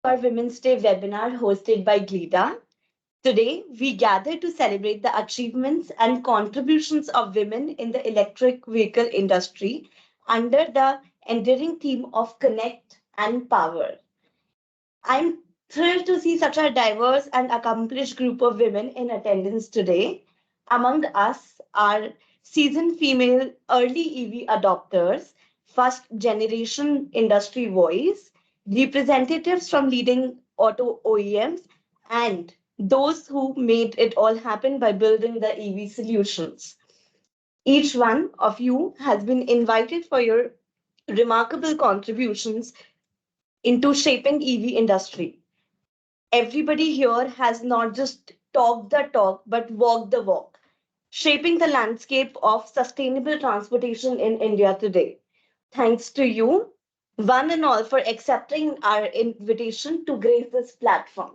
Our Women's Day webinar hosted by GLIDA. Today, we gather to celebrate the achievements and contributions of women in the electric vehicle industry under the enduring theme of Connect and Power. I'm thrilled to see such a diverse and accomplished group of women in attendance today. Among us are seasoned female early EV adopters, first generation industry voice, representatives from leading auto OEMs, and those who made it all happen by building the EV solutions. Each one of you has been invited for your remarkable contributions into shaping EV industry. Everybody here has not just talked the talk but walked the walk, shaping the landscape of sustainable transportation in India today. Thanks to you, one and all, for accepting our invitation to grace this platform.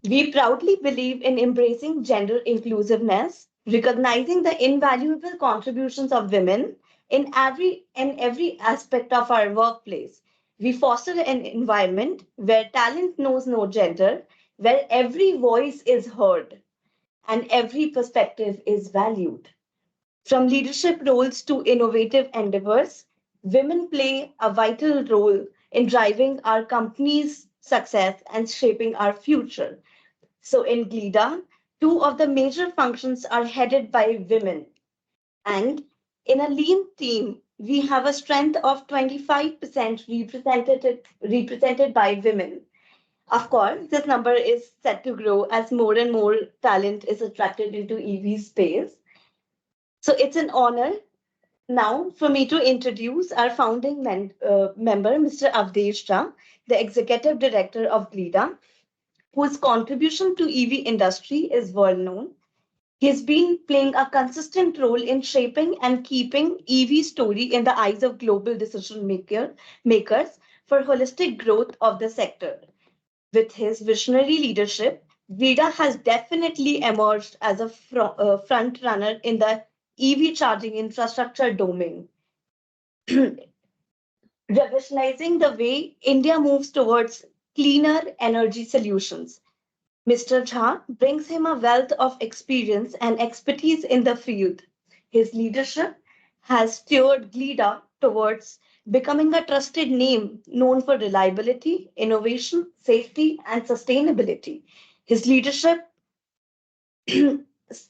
We proudly believe in embracing gender inclusiveness, recognizing the invaluable contributions of women in every aspect of our workplace. We foster an environment where talent knows no gender, where every voice is heard and every perspective is valued. From leadership roles to innovative endeavors, women play a vital role in driving our company's success and shaping our future. So in GLIDA, two of the major functions are headed by women. And in a lean team, we have a strength of 25% represented by women. Of course, this number is set to grow as more and more talent is attracted into EV space. So it's an honor now for me to introduce our founding member, Mr. Avdesh Jha, the Executive Director of GLIDA, whose contribution to EV industry is well known. He's been playing a consistent role in shaping and keeping EV story in the eyes of global makers for holistic growth of the sector. With his visionary leadership, Vida has definitely emerged as a front runner in the EV charging infrastructure domain, revolutionizing the way India moves towards cleaner energy solutions. Mr. Jha brings him a wealth of experience and expertise in the field. His leadership has steered GLIDA towards becoming a trusted name known for reliability, innovation, safety, and sustainability. His leadership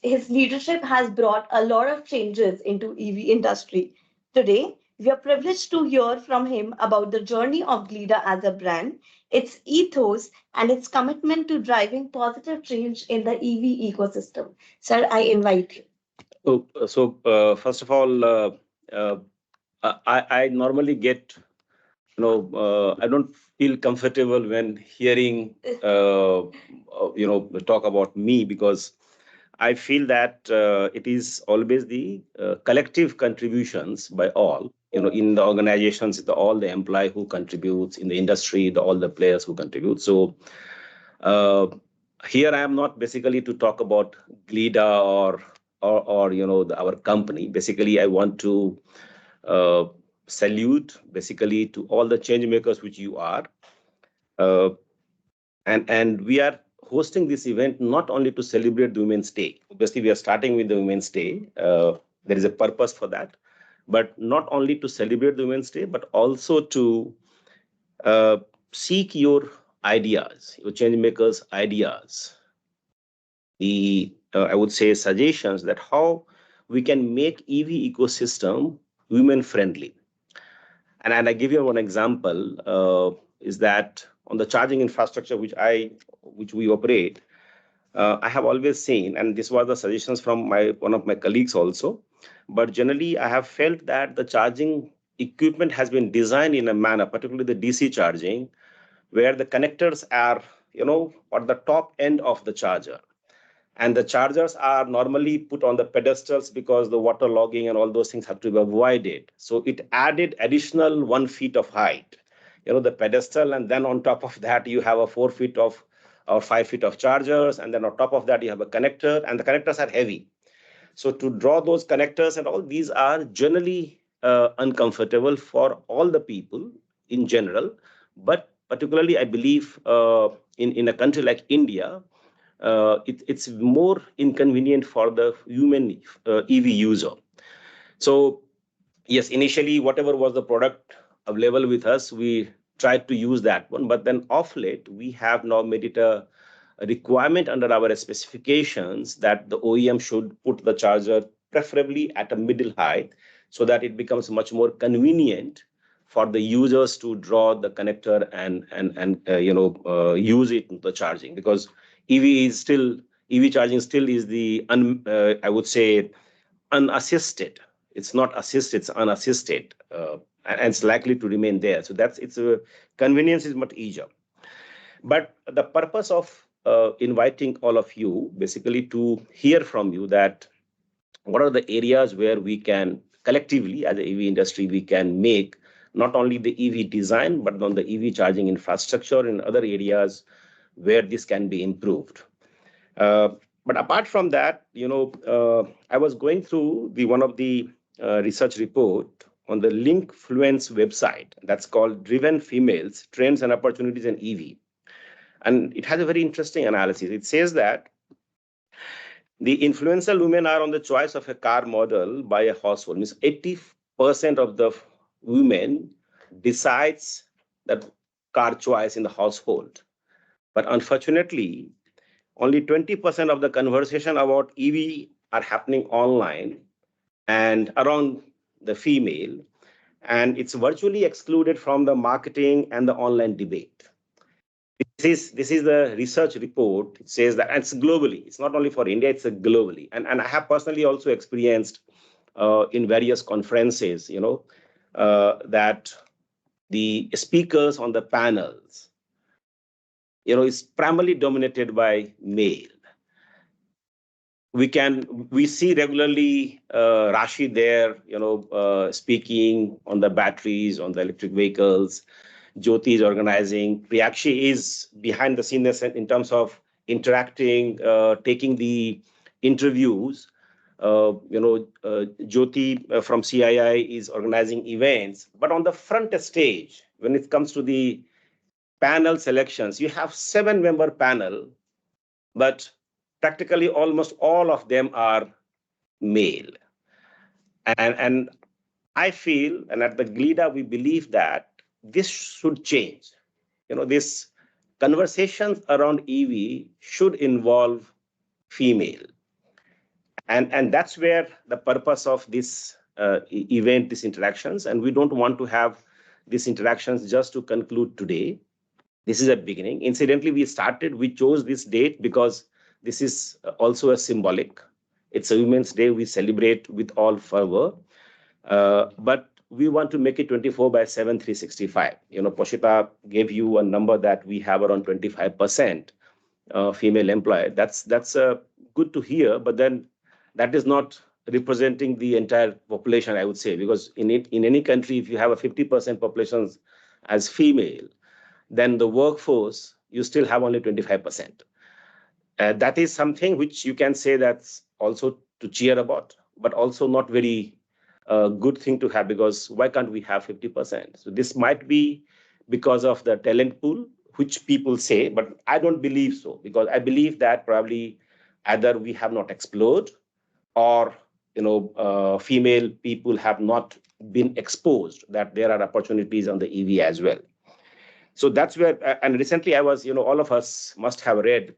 his leadership has brought a lot of changes into EV industry. Today, we are privileged to hear from him about the journey of GLIDA as a brand, its ethos, and its commitment to driving positive change in the EV ecosystem. Sir, I invite you. First of all, uh, I normally get, I don't feel comfortable when hearing, talk about me, because I feel that it is always the collective contributions by all, in the organizations, all the employee who contributes in the industry, all the players who contribute. So uh, here I am not basically to talk about GLIDA or our company. Basically, I want to uh, salute basically to all the change makers which you are. Uh, and we are hosting this event not only to celebrate the Women's Day. Obviously, we are starting with the Women's Day. There is a purpose for that, but not only to celebrate the Women's Day, but also to uh, seek your ideas, your change makers' ideas, the I would say suggestions that how we can make EV ecosystem women friendly. And I give you one example is that on the charging infrastructure which we operate, I have always seen, and this was the suggestions from one of my colleagues also, but generally I have felt that the charging equipment has been designed in a manner, particularly the DC charging, where the connectors are, at the top end of the charger. And the chargers are normally put on the pedestals because the water logging and all those things have to be avoided. So it added additional 1 feet of height, the pedestal, and then on top of that you have a 4 feet of or 5 feet of chargers, and then on top of that you have a connector, and the connectors are heavy. So to draw those connectors and all these are generally uncomfortable for all the people in general, but particularly I believe in a country like India, it's more inconvenient for the human EV user. So yes, initially whatever was the product available with us, we tried to use that one. But then off late, we have now made it a requirement under our specifications that the OEM should put the charger preferably at a middle height so that it becomes much more convenient for the users to draw the connector and use it in the charging, because EV charging still is the I would say unassisted. It's not assisted, it's unassisted, and it's likely to remain there. So it's a convenience is much easier. But the purpose of inviting all of you basically to hear from you that what are the areas where we can collectively as the EV industry we can make not only the EV design but on the EV charging infrastructure in other areas where this can be improved. But apart from that, I was going through one of the research report on the Linkfluence website that's called Driven Females, Trends and Opportunities in EV. And it has a very interesting analysis. It says that the influential women are on the choice of a car model by a household. Means 80% of the women decides that car choice in the household. But unfortunately, only 20% of the conversation about EV are happening online and around the female, and it's virtually excluded from the marketing and the online debate. This is the research report. It says that, and it's globally. It's not only for India, it's globally. And I have personally also experienced in various conferences, that the speakers on the panels, is primarily dominated by male. We see regularly Rashi there, speaking on the batteries, on the electric vehicles. Jyoti is organizing. Priyakshi is behind the scenes in terms of interacting, taking the interviews. Jyoti from CII is organizing events. But on the front stage, when it comes to the panel selections, you have 7-member panel, but practically almost all of them are male. And I feel, and at the GLIDA, we believe that this should change. This conversations around EV should involve female. And that's where the purpose of this event, these interactions, and we don't want to have these interactions just to conclude today. This is a beginning. Incidentally, we chose this date because this is also a symbolic. It's a Women's Day. We celebrate with all fervor. But we want to make it 24/7, 365. Poshita gave you a number that we have around 25% female employee. That's good to hear, but then that is not representing the entire population, I would say, because in any country, if you have a 50% population as female, then the workforce, you still have only 25%. That is something which you can say that's also to cheer about, but also not very good thing to have, because why can't we have 50%? So this might be because of the talent pool, which people say, but I don't believe so, because I believe that probably either we have not explored or female people have not been exposed that there are opportunities on the EV as well. So that's where, and recently I was, all of us must have read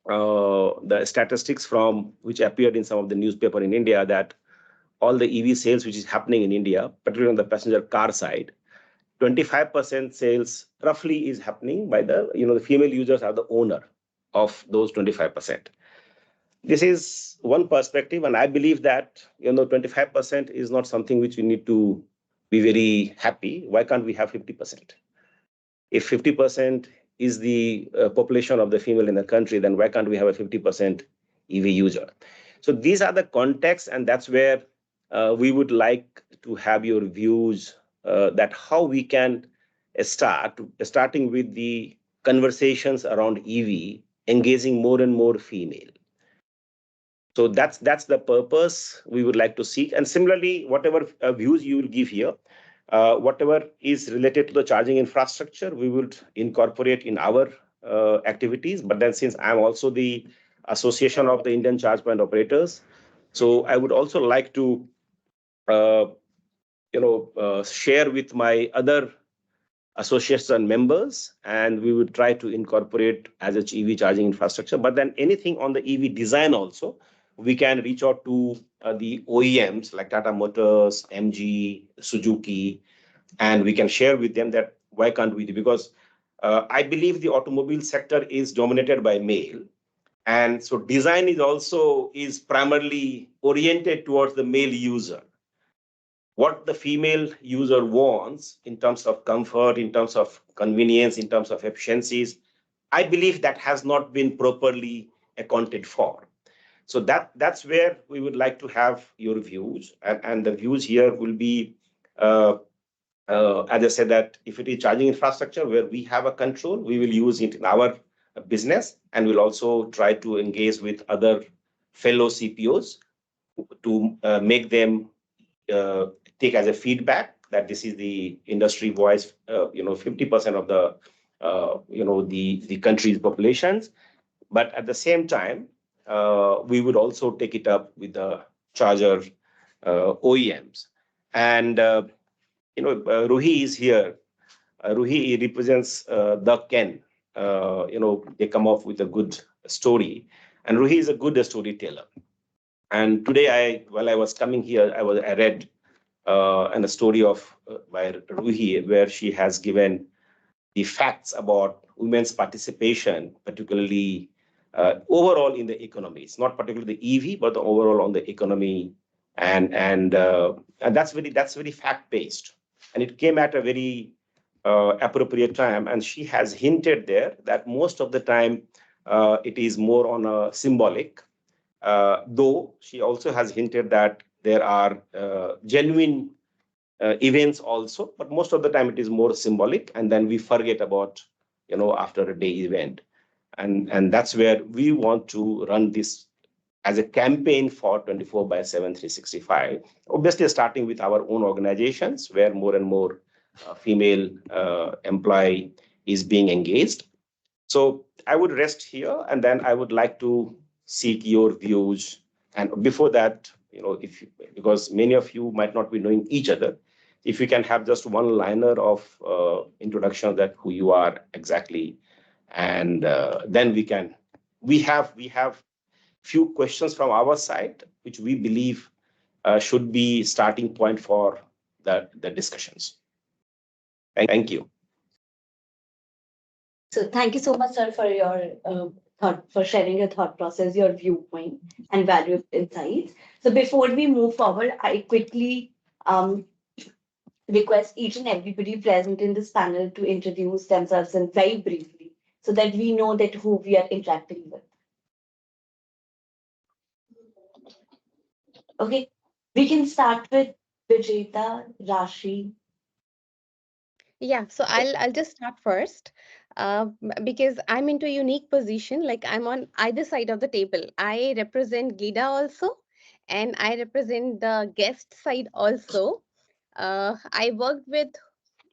the statistics from which appeared in some of the newspaper in India that all the EV sales which is happening in India, particularly on the passenger car side, 25% sales roughly is happening by the female users are the owner of those 25%. This is one perspective, and I believe that 25% is not something which we need to be very happy. Why can't we have 50%? If 50% is the population of the female in the country, then why can't we have a 50% EV user? So these are the contexts, and that's where we would like to have your views that how we can starting with the conversations around EV, engaging more and more female. So that's the purpose we would like to seek. And similarly, whatever views you will give here, Whatever is related to the charging infrastructure, we would incorporate in our activities. But then since I'm also the Association of the Indian Charge Point Operators, so I would also like to uh, share with my other association members, and we would try to incorporate as a EV charging infrastructure. But then anything on the EV design also, we can reach out to the OEMs like Tata Motors, MG, Suzuki, and we can share with them that why can't we do, because I believe the automobile sector is dominated by male, and so design is also is primarily oriented towards the male user. What the female user wants in terms of comfort, in terms of convenience, in terms of efficiencies, I believe that has not been properly accounted for. So that's where we would like to have your views, and the views here will be, as I said, that if it is charging infrastructure where we have a control, we will use it in our business, and we'll also try to engage with other fellow CPOs to make them uh, take as a feedback that this is the industry voice, 50% of the, the country's populations. But at the same time, we would also take it up with the charger OEMs. And, Ruhi is here. Ruhi represents the Ken. They come off with a good story. And Ruhi is a good storyteller. And today, while I was coming here, I read and a story of by Ruhi, where she has given the facts about women's participation, particularly overall in the economy. It's not particularly the EV, but the overall on the economy, and that's very fact based, and it came at a very appropriate time. And she has hinted there that most of the time it is more on a symbolic. Though she also has hinted that there are genuine events also, but most of the time it is more symbolic, and then we forget about, after a day event. And that's where we want to run this as a campaign for 24/7, 365. Obviously, starting with our own organizations, where more and more female employee is being engaged. So I would rest here, and then I would like to seek your views. And before that, if because many of you might not be knowing each other, if you can have just one liner of introduction that who you are exactly, and then we have few questions from our side, which we believe should be starting point for the discussions. Thank you. So thank you so much, sir, for your for sharing your thought process, your viewpoint, and valuable insights. So before we move forward, I quickly request each and everybody present in this panel to introduce themselves and very briefly, so that we know that who we are interacting with. Okay, we can start with Vijeta, Rashi. Yeah, so I'll just start first, because I'm into a unique position. Like I'm on either side of the table. I represent GLIDA also, and I represent the guest side also. I worked with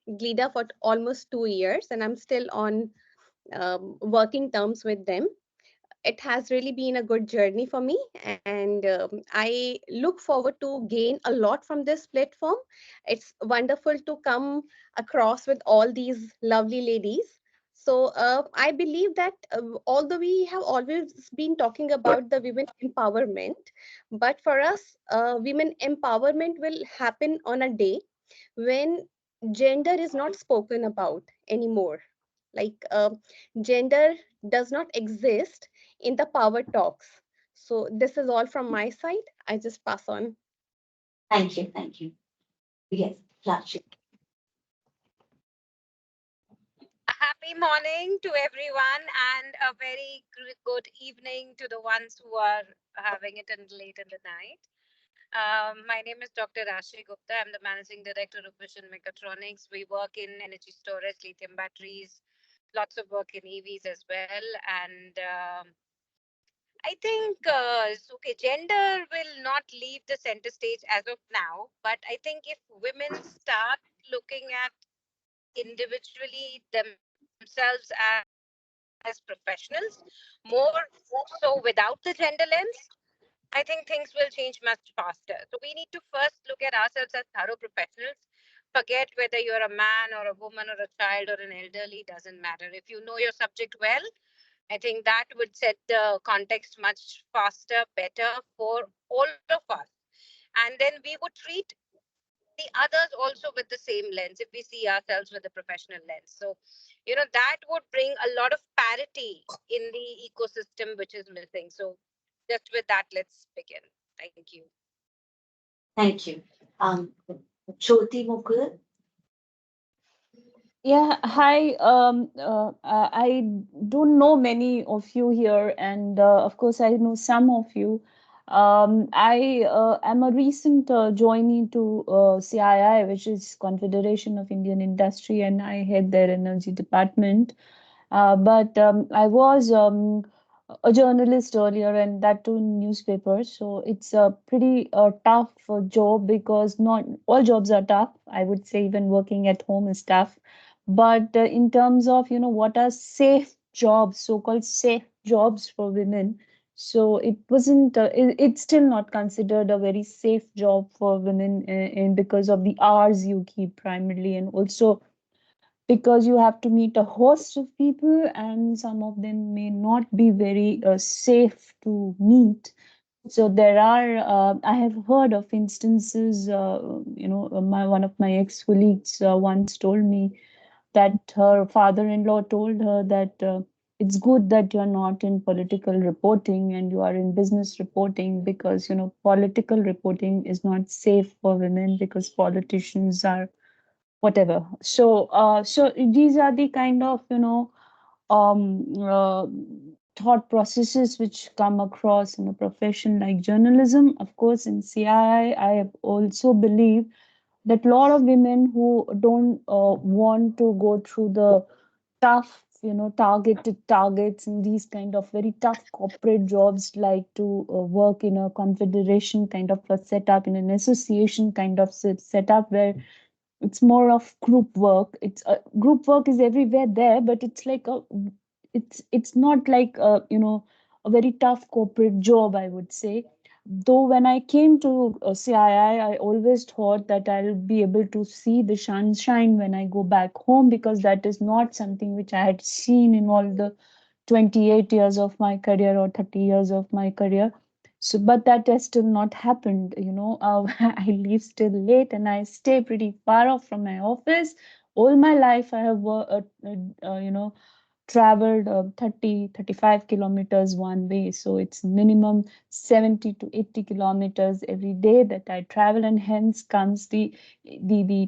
GLIDA for almost 2 years, and I'm still on working terms with them. It has really been a good journey for me, and I look forward to gain a lot from this platform. It's wonderful to come across with all these lovely ladies. So I believe that although we have always been talking about the women empowerment, but for us, women empowerment will happen on a day when gender is not spoken about anymore. Like gender does not exist in the power talks. So this is all from my side. I just pass on. Thank you, thank you. Yes, Rashi. Happy morning to everyone, and a very good evening to the ones who are having it late in the night. My name is Dr. Rashi Gupta. I'm the Managing Director of Vision Mechatronics. We work in energy storage, lithium batteries, lots of work in EVs as well. And I think, okay, gender will not leave the center stage as of now, but I think if women start looking at individually themselves as professionals, more so without the gender lens, I think things will change much faster. So we need to first look at ourselves as thorough professionals. Forget whether you're a man or a woman or a child or an elderly, doesn't matter. If you know your subject well, I think that would set the context much faster, better for all of us. And then we would treat the others also with the same lens if we see ourselves with a professional lens. So, that would bring a lot of parity in the ecosystem which is missing. So, just with that, let's begin. Thank you. Thank you. Jyoti Mukul. Yeah, hi. I don't know many of you here, and of course, I know some of you. I am a recent joinee to CII, which is Confederation of Indian Industry, and I head their energy department. But I was a journalist earlier, and that too in newspapers. So it's a pretty tough job because not all jobs are tough. I would say even working at home is tough. But in terms of what are safe jobs, so-called safe jobs for women, so it wasn't. It's still not considered a very safe job for women, and because of the hours you keep primarily, and also because you have to meet a host of people and some of them may not be very safe to meet. So there are I have heard of instances, my one of my ex colleagues once told me that her father-in-law told her that it's good that you're not in political reporting and you are in business reporting, because political reporting is not safe for women because politicians are whatever. So these are the kind of um, uh, thought processes which come across in a profession like journalism. Of course, in CII, I also believe that a lot of women who don't want to go through the tough, targeted targets and these kind of very tough corporate jobs, like to work in a confederation kind of a setup, in an association kind of setup where it's more of group work. It's group work is everywhere there, but it's like it's not like a very tough corporate job, I would say. Though when I came to CII, I always thought that I'll be able to see the sunshine when I go back home, because that is not something which I had seen in all the 28 years of my career or 30 years of my career. So, but that has still not happened. I leave still late and I stay pretty far off from my office. All my life, I have, traveled 30, 35 kilometers one way. So it's minimum 70 to 80 kilometers every day that I travel. And hence comes the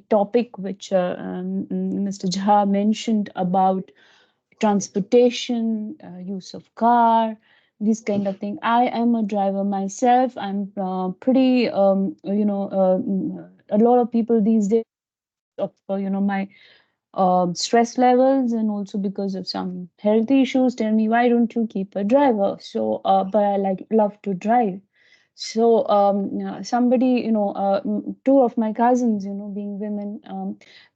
topic which Mr. Jha mentioned about transportation, use of car, this kind of thing. I am a driver myself. I'm pretty, a lot of people these days of, my stress levels and also because of some health issues tell me, why don't you keep a driver? So, but I love to drive. So somebody, two of my cousins, being women,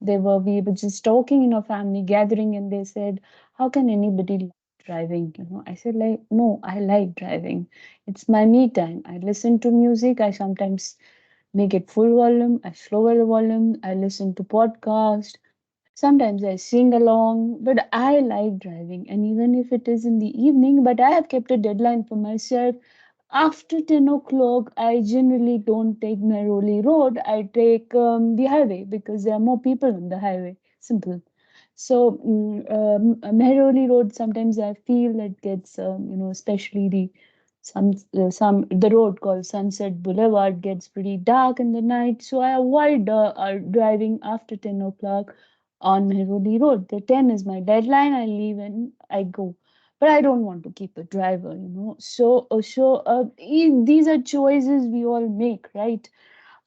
we were just talking in a family gathering, and they said, "How can anybody like driving?" I said, like, no, I like driving. It's my me time. I listen to music. I sometimes make it full volume. I lower the volume. I listen to podcast. Sometimes I sing along, but I like driving. And even if it is in the evening, but I have kept a deadline for myself. After 10 o'clock, I generally don't take Meroli Road. I take the highway because there are more people on the highway. Simple. So, Mehroli Road, sometimes I feel it gets, especially the road called Sunset Boulevard gets pretty dark in the night. So I avoid driving after 10 o'clock on Mehroli Road. The 10 is my deadline. I leave and I go, but I don't want to keep a driver. These are choices we all make, right?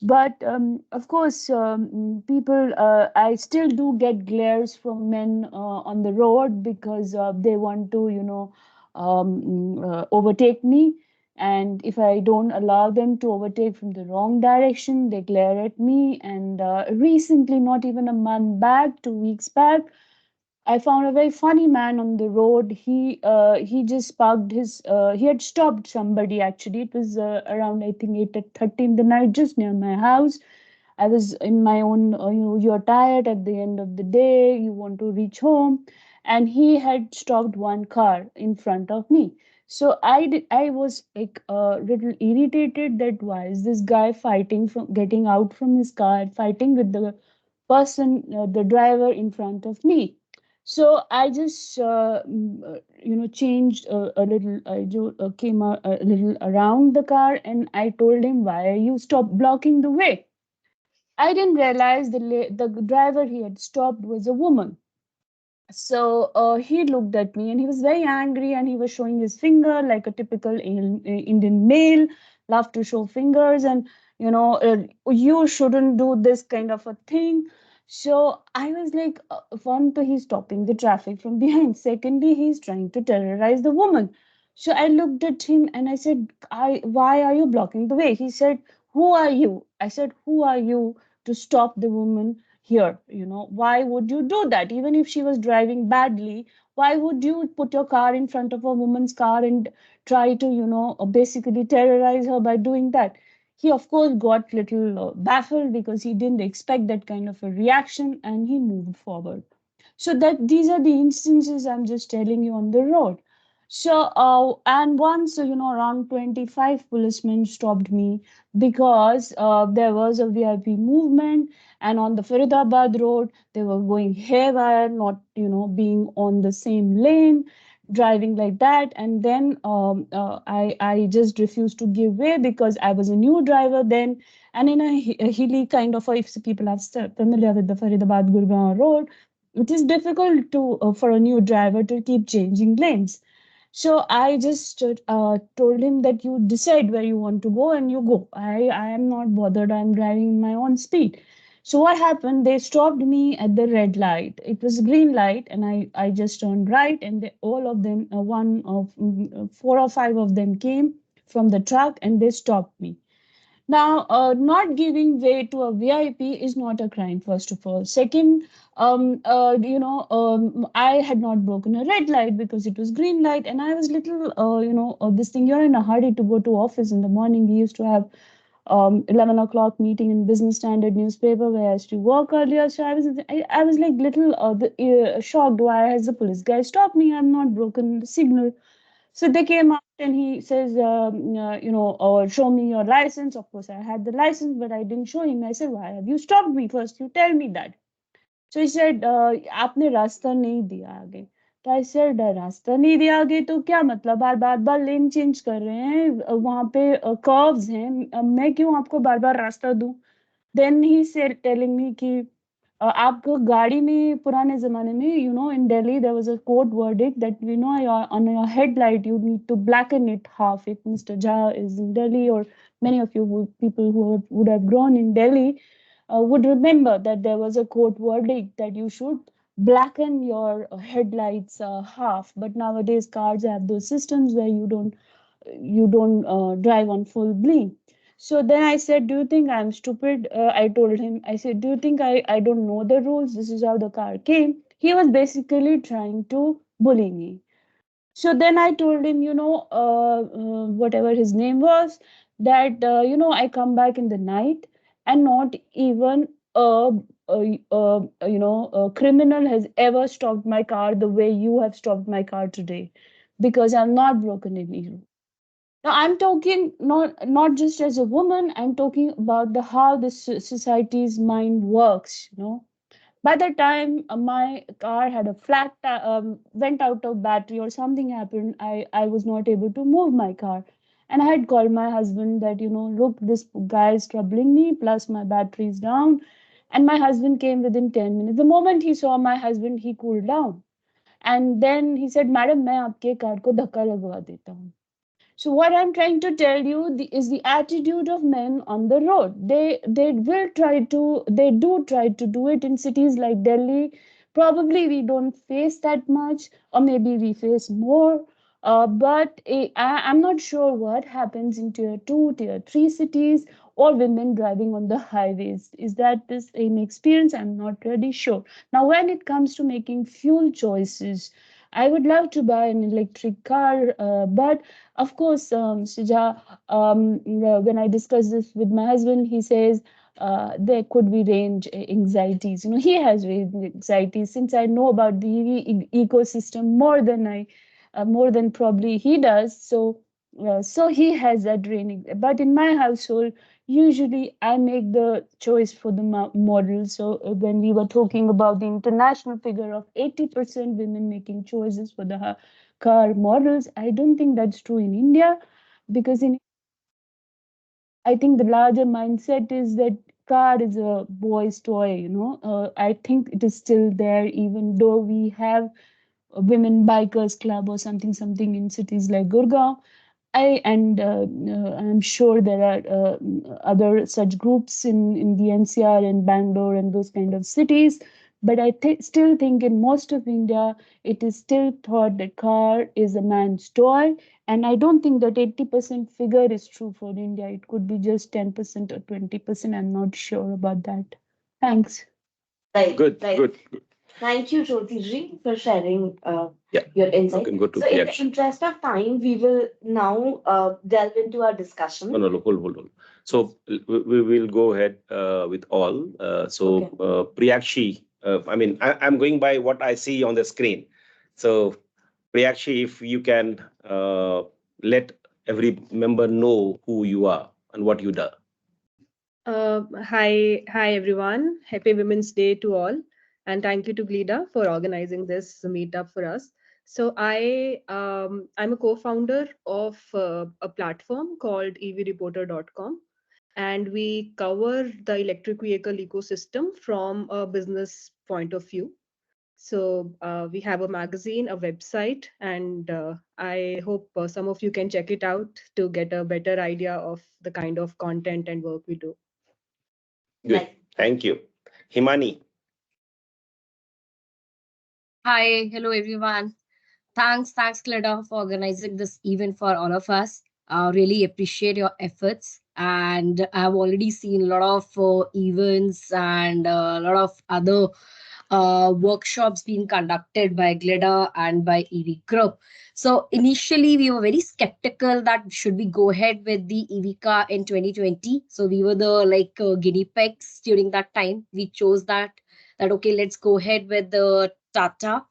But of course, people, I still do get glares from men on the road because they want to, overtake me. And if I don't allow them to overtake from the wrong direction, they glare at me. And recently, not even a month back, 2 weeks back, I found a very funny man on the road. He just parked his he had stopped somebody actually. It was around I think 8:30 in the night, just near my house. I was in my own, you're tired at the end of the day, you want to reach home, and he had stopped one car in front of me. So I was like a little irritated that why is this guy fighting from getting out from his car, fighting with the person, the driver in front of me. So I just, changed a little. Came a little around the car, and I told him, "Why are you stop blocking the way?" I didn't realize the driver he had stopped was a woman. So he looked at me and he was very angry and he was showing his finger like a typical Indian male, love to show fingers and you shouldn't do this kind of a thing. So I was like, one, he's stopping the traffic from behind. Secondly, he's trying to terrorize the woman. So I looked at him and I said, why are you blocking the way? He said, who are you? I said, who are you to stop the woman here? Why would you do that? Even if she was driving badly, why would you put your car in front of a woman's car and try to basically terrorize her by doing that? He of course got little baffled because he didn't expect that kind of a reaction and he moved forward. So that these are the instances I'm just telling you on the road. So and once around 25 policemen stopped me because there was a VIP movement, and on the Faridabad road they were going haywire, not being on the same lane, driving like that. And then I just refused to give way because I was a new driver then, and in a hilly kind of if people are familiar with the Faridabad Gurgaon road, it is difficult to for a new driver to keep changing lanes. So I just told him that you decide where you want to go and you go. I am not bothered. I'm driving in my own speed. So what happened? They stopped me at the red light. It was green light, and I just turned right, and all of them, one of four or five of them came from the truck, and they stopped me. Now, not giving way to a VIP is not a crime, first of all. Second, I had not broken a red light because it was green light, and I was little, this thing. You're in a hurry to go to office in the morning. We used to have 11 o'clock meeting in Business Standard newspaper where I used to work earlier. So I was like little shocked. Why has the police guy stopped me? I'm not broken the signal. So they came out and he says, show me your license. Of course, I had the license, but I didn't show him. I said, why have you stopped me? First, you tell me that. So he said, आपने रास्ता नहीं दिया आगे. तो I said, रास्ता नहीं दिया आगे तो क्या मतलब? बार बार लेन चेंज कर रहे हैं, वहां पे कर्व्स हैं, मैं क्यों आपको बार बार रास्ता दूं? Then he said, telling me कि आपको गाड़ी में पुराने जमाने में in Delhi there was a court verdict that on your headlight you need to blacken it half. If Mr. Jha is in Delhi, or many of you people who would have grown in Delhi would remember that there was a court verdict that you should blacken your headlights half. But nowadays cars have those systems where you don't drive on full blink. So then I said, do you think I'm stupid? I told him, I said, do you think I don't know the rules? This is how the car came. He was basically trying to bully me. So then I told him, whatever his name was, that, I come back in the night and not even a criminal has ever stopped my car the way you have stopped my car today, because I've not broken any rule. Now I'm talking not just as a woman. I'm talking about the how the society's mind works. By the time my car had a went out of battery or something happened, I was not able to move my car, and I had called my husband that look, this guy is troubling me. Plus my battery is down, and my husband came within 10 minutes. The moment he saw my husband, he cooled down, and then he said, "Madam, मैं आपके car को धक्का लगवा देता हूँ." So what I'm trying to tell you is the attitude of men on the road. They do try to do it in cities like Delhi. Probably we don't face that much, or maybe we face more. But I'm not sure what happens in tier 2, tier 3 cities, or women driving on the highways. Is that the same experience? I'm not really sure. Now, when it comes to making fuel choices, I would love to buy an electric car, but of course, Sija, when I discuss this with my husband, he says there could be range anxieties. You know, he has range anxieties since I know about the EV ecosystem more than probably he does. So he has that draining. But in my household, usually I make the choice for the model. So when we were talking about the international figure of 80% women making choices for the car models, I don't think that's true in India, because in I think the larger mindset is that car is a boy's toy. I think it is still there, even though we have a women bikers club or something in cities like Gurgaon. I'm sure there are other such groups in the NCR and Bangalore and those kind of cities. But still think in most of India, it is still thought that car is a man's toy. And I don't think that 80% figure is true for India. It could be just 10% or 20%. I'm not sure about that. Thanks. Right, Good, right. good. Thank you, Jyotiji, for sharing Yeah. your You insight. can go to So, in the Priyaksha. interest of time, we will now delve into our discussion. No, hold. So we will go ahead with all. Okay. Priyakshi, I'm going by what I see on the screen. So Priyakshi, if you can let every member know who you are and what you do. Hi everyone. Happy Women's Day to all, and thank you to GLIDA for organizing this meetup for us. So I'm a co-founder of a platform called evreporter.com, and we cover the electric vehicle ecosystem from a business point of view. So we have a magazine, a website, and I hope some of you can check it out to get a better idea of the kind of content and work we do. Good. Right. Thank you. Himani. Hi, hello everyone. Thanks, Glida, for organizing this event for all of us. Really appreciate your efforts. And I've already seen a lot of events and a lot of other workshops being conducted by GLIDA and by EV Group. So initially, we were very skeptical that should we go ahead with the EV car in 2020. So we were the guinea pigs during that time. We chose that okay, let's go ahead with the Tata.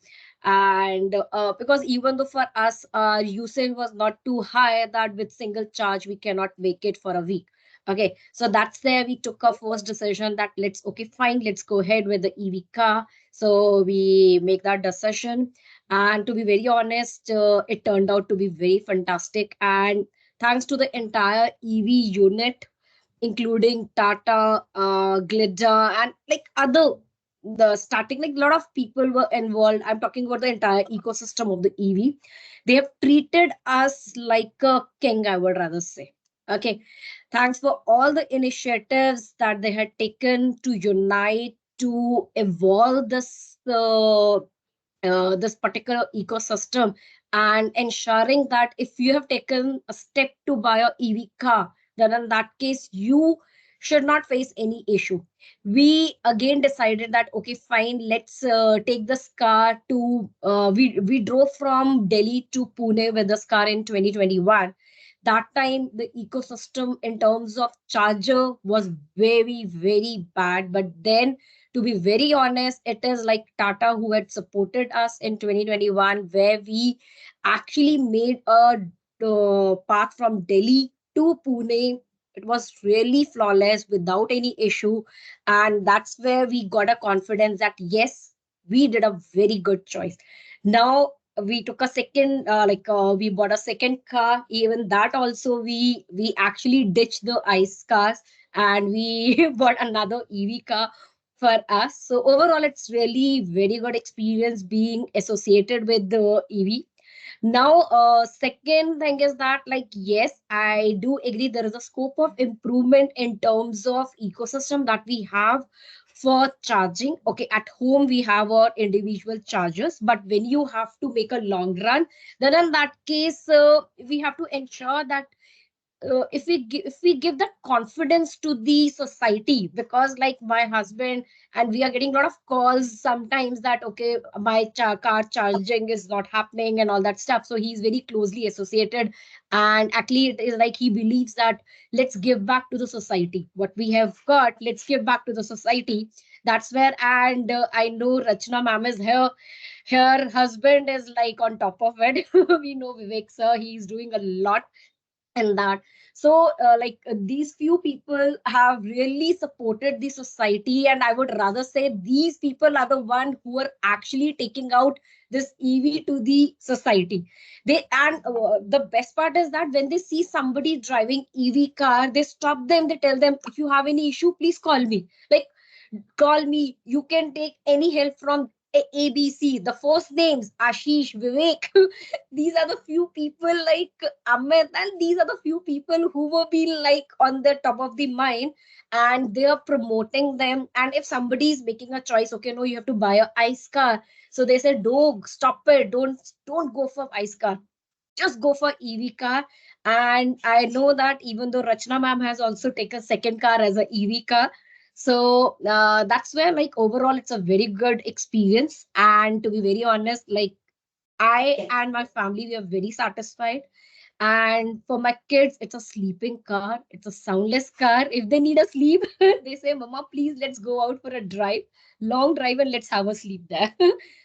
And because even though for us our usage was not too high, that with single charge we cannot make it for a week. Okay, so that's there we took our first decision that let's okay fine, let's go ahead with the EV car. So we make that decision, and to be very honest, it turned out to be very fantastic. And thanks to the entire EV unit, including Tata, Glida, and like other the starting, like a lot of people were involved. I'm talking about the entire ecosystem of the EV. They have treated us like a king, I would rather say. Okay, thanks for all the initiatives that they had taken to unite to evolve this particular ecosystem, and ensuring that if you have taken a step to buy a EV car, then in that case you should not face any issue. We again decided that okay fine, let's take this car to we drove from Delhi to Pune with this car in 2021. That time the ecosystem in terms of charger was very very bad, but then to be very honest, it is like Tata who had supported us in 2021, where we actually made a path from Delhi to Pune. It was really flawless without any issue. And that's where we got a confidence that yes, we did a very good choice. Now, we took a second we bought a second car. Even that also we actually ditched the ICE cars, and we bought another EV car for us. So overall, it's really very good experience being associated with the EV. Now, second thing is that like yes, I do agree there is a scope of improvement in terms of ecosystem that we have for charging. Okay, at home we have our individual chargers, but when you have to make a long run, then in that case, we have to ensure that if we give that confidence to the society, because like my husband and we are getting a lot of calls sometimes that okay, my car charging is not happening and all that stuff, so he's very closely associated, and actually it is like he believes that let's give back to the society what we have got, let's give back to the society. That's where, and I know Rachna ma'am is here, her husband is like on top of it. We know Vivek sir, he's doing a lot in that. So these few people have really supported the society, and I would rather say these people are the one who are actually taking out this EV to the society. They, and the best part is that when they see somebody driving EV car, they stop them, they tell them, if you have any issue, please call me. Like, call me, you can take any help from ABC. The first names Ashish, Vivek, these are the few people like Amit, and these are the few people who will be like on the top of the mind, and they are promoting them. And if somebody is making a choice, okay, no, you have to buy a ice car, so they say, dog, stop it, don't go for ice car, just go for EV car. And I know that even though Rachna ma'am has also taken second car as a EV car, so that's where like overall it's a very good experience. And to be very honest, like I and my family, we are very satisfied. And for my kids, it's a sleeping car. It's a soundless car. If they need a sleep, they say, Mama, please, let's go out for a drive, long drive, and let's have a sleep there.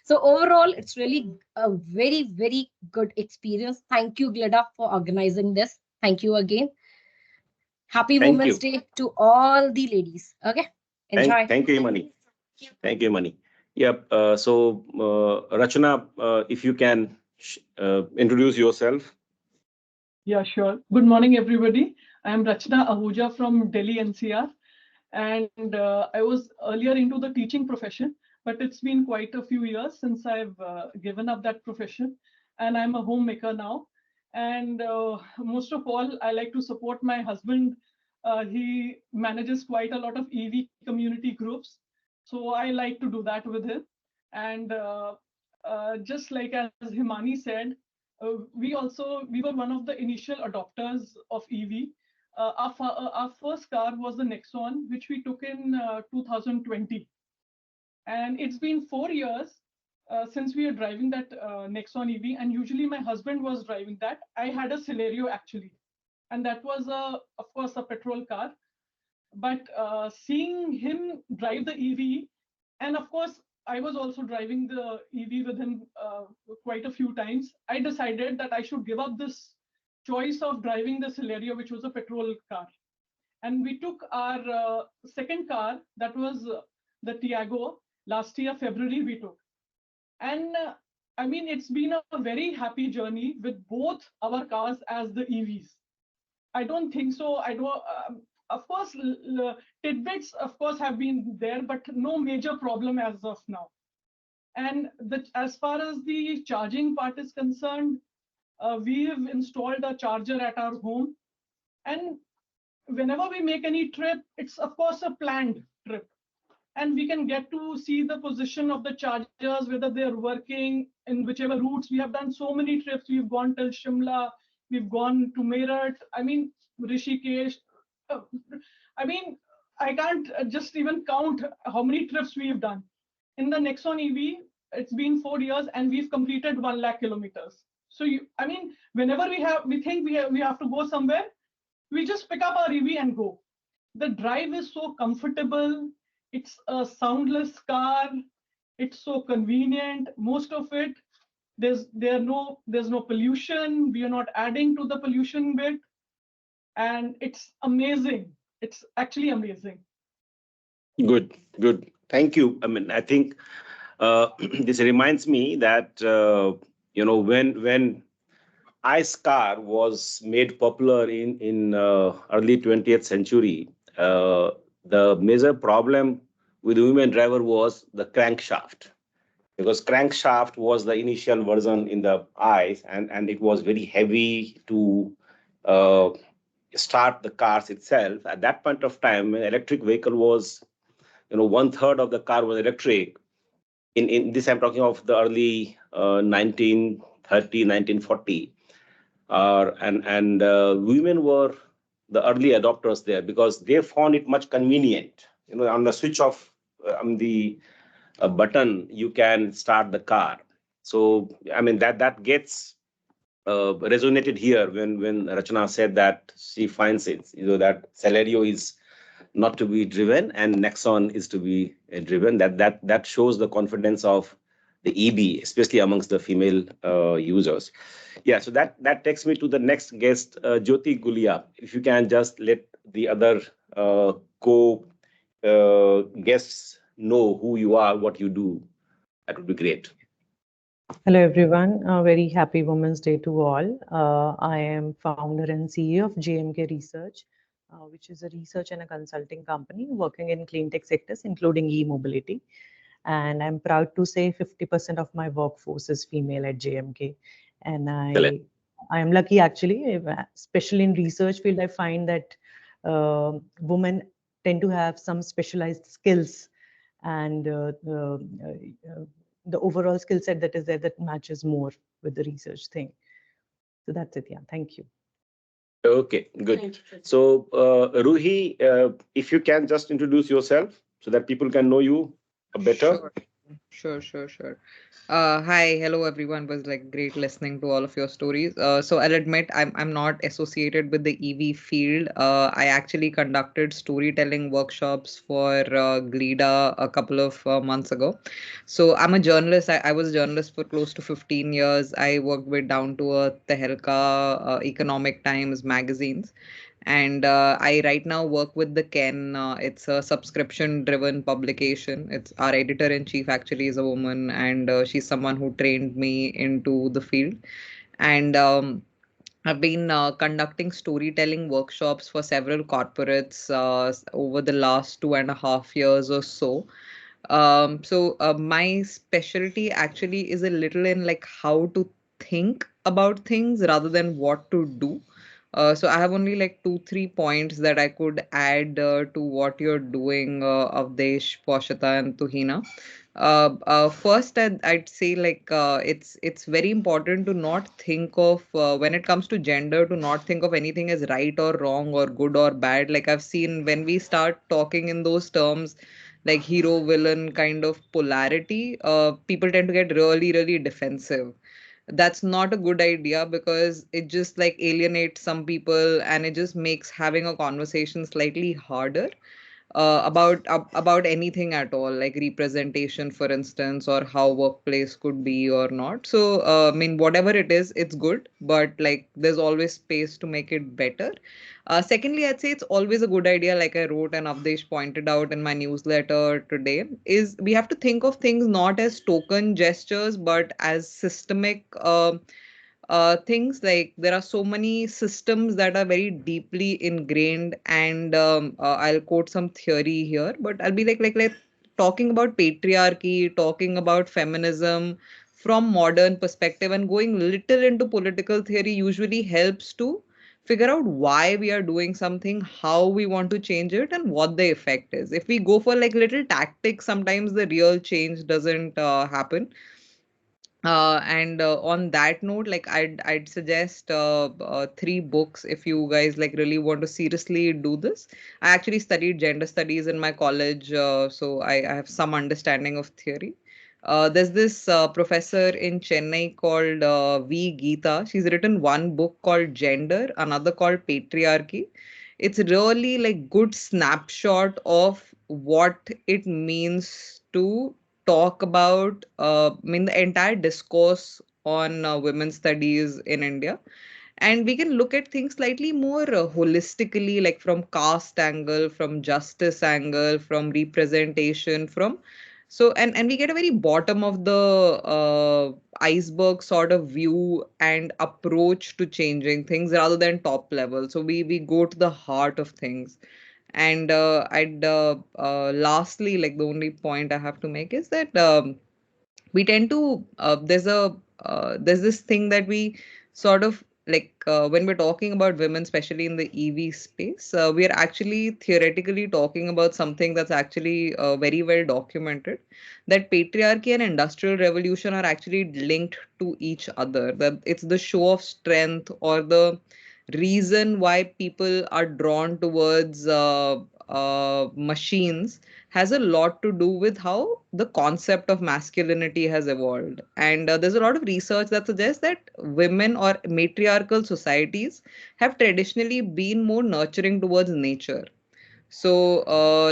So overall, it's really a very, very good experience. Thank you, Glida, for organizing this. Thank you again. Happy Thank Women's you. Day to all the ladies. Okay, enjoy. Thank you, Imani. Thank you, Imani. Yep. Rachana, if you can introduce yourself. Yeah, sure. Good morning, everybody. I am Rachna Ahuja from Delhi NCR, and I was earlier into the teaching profession, but it's been quite a few years since I've given up that profession, and I'm a homemaker now. And most of all, I like to support my husband. He manages quite a lot of EV community groups, so I like to do that with him. And just like as Himani said, we were one of the initial adopters of EV. Our first car was the Nexon, which we took in 2020, and it's been 4 years since we are driving that Nexon EV. And usually my husband was driving that. I had a Celerio actually, and that was of course a petrol car. But seeing him drive the EV, and of course I was also driving the EV with him quite a few times, I decided that I should give up this choice of driving the Celerio, which was a petrol car. And we took our second car, that was the Tiago. Last year, February, we took. And I mean, it's been a very happy journey with both our cars as the EVs. I don't think so. I don't. Of course, tidbits, of course, have been there, but no major problem as of now. And as far as the charging part is concerned, we have installed a charger at our home. And whenever we make any trip, it's of course a planned trip. And we can get to see the position of the chargers, whether they're working in whichever routes. We have done so many trips. We've gone till Shimla, we've gone to Meerut, I mean, Rishikesh. I mean, I can't just even count how many trips we've done. In the Nexon EV, it's been 4 years and we've completed 1 lakh kilometers. So, I mean, whenever we think we have to go somewhere, we just pick up our EV and go. The drive is so comfortable. It's a soundless car. It's so convenient. Most of it, there's no pollution. We are not adding to the pollution bit, and it's amazing. It's actually amazing. Good. Thank you. I mean, I think this reminds me that when ice car was made popular in early 20th century, the major problem with the women driver was the crankshaft, because crankshaft was the initial version in the ice, and it was very heavy to start the cars itself. At that point of time, when electric vehicle was 1/3 of the car was electric. In this, I'm talking of the early 1930, 1940. And women were the early adopters there because they found it much convenient. On the switch of on the button, you can start the car. So, I mean, that gets resonated here when Rachana said that she finds it, that Celerio is not to be driven and Nexon is to be driven. That shows the confidence of the EB, especially amongst the female users. Yeah, so that takes me to the next guest, Jyoti Gulia. If you can just let the other co guests know who you are, what you do, that would be great. Hello, everyone. A very happy Women's Day to all. I am founder and CEO of JMK Research, which is a research and a consulting company working in clean tech sectors, including e-mobility. And I'm proud to say 50% of my workforce is female at JMK. And I am lucky, actually, especially in research field. I find that women tend to have some specialized skills and the overall skill set that is there that matches more with the research thing. So that's it. Yeah. Thank you. Okay, good. So, Ruhi, if you can just introduce yourself so that people can know you better. Sure. Hi, hello everyone. Was like great listening to all of your stories. So I'll admit I'm not associated with the EV field. I actually conducted storytelling workshops for GLIDA a couple of months ago. So I'm a journalist. I was a journalist for close to 15 years. I worked with Down to Earth, Tehelka, Economic Times magazines. And I right now work with the Ken. It's a subscription driven publication. It's our editor in chief actually is a woman, and she's someone who trained me into the field. And I've been conducting storytelling workshops for several corporates over the last 2.5 years or so. So my specialty actually is a little in like how to think about things rather than what to do. So I have only like 2-3 points that I could add to what you're doing, Avdesh, Poshita, and Tuhina. First, I'd say like it's very important to not think of when it comes to gender to not think of anything as right or wrong or good or bad. Like I've seen when we start talking in those terms, like hero villain kind of polarity, people tend to get really defensive. That's not a good idea because it just like alienates some people and it just makes having a conversation slightly harder about anything at all, like representation for instance, or how workplace could be or not. So I mean, whatever it is, it's good, but like there's always space to make it better. Secondly, I'd say it's always a good idea, like I wrote and Avdesh pointed out in my newsletter today, is we have to think of things not as token gestures but as systemic things. Like there are so many systems that are very deeply ingrained, and I'll quote some theory here, but I'll be like talking about patriarchy, talking about feminism from modern perspective, and going little into political theory usually helps to figure out why we are doing something, how we want to change it, and what the effect is. If we go for like little tactics, sometimes the real change doesn't happen. And on that note, like I'd suggest 3 books if you guys like really want to seriously do this. I actually studied gender studies in my college, so I have some understanding of theory. There's this professor in Chennai called V. Geeta. She's written one book called Gender, another called Patriarchy. It's really like good snapshot of what it means to talk about I mean the entire discourse on women's studies in India, and we can look at things slightly more holistically, like from caste angle, from justice angle, from representation, from so and we get a very bottom of the iceberg sort of view and approach to changing things rather than top level. So we go to the heart of things. And I'd lastly, like the only point I have to make is that we tend to there's this thing that we sort of when we're talking about women, especially in the EV space, we are actually theoretically talking about something that's actually very well documented, that patriarchy and industrial revolution are actually linked to each other, that it's the show of strength or the reason why people are drawn towards machines has a lot to do with how the concept of masculinity has evolved. And there's a lot of research that suggests that women or matriarchal societies have traditionally been more nurturing towards nature. So,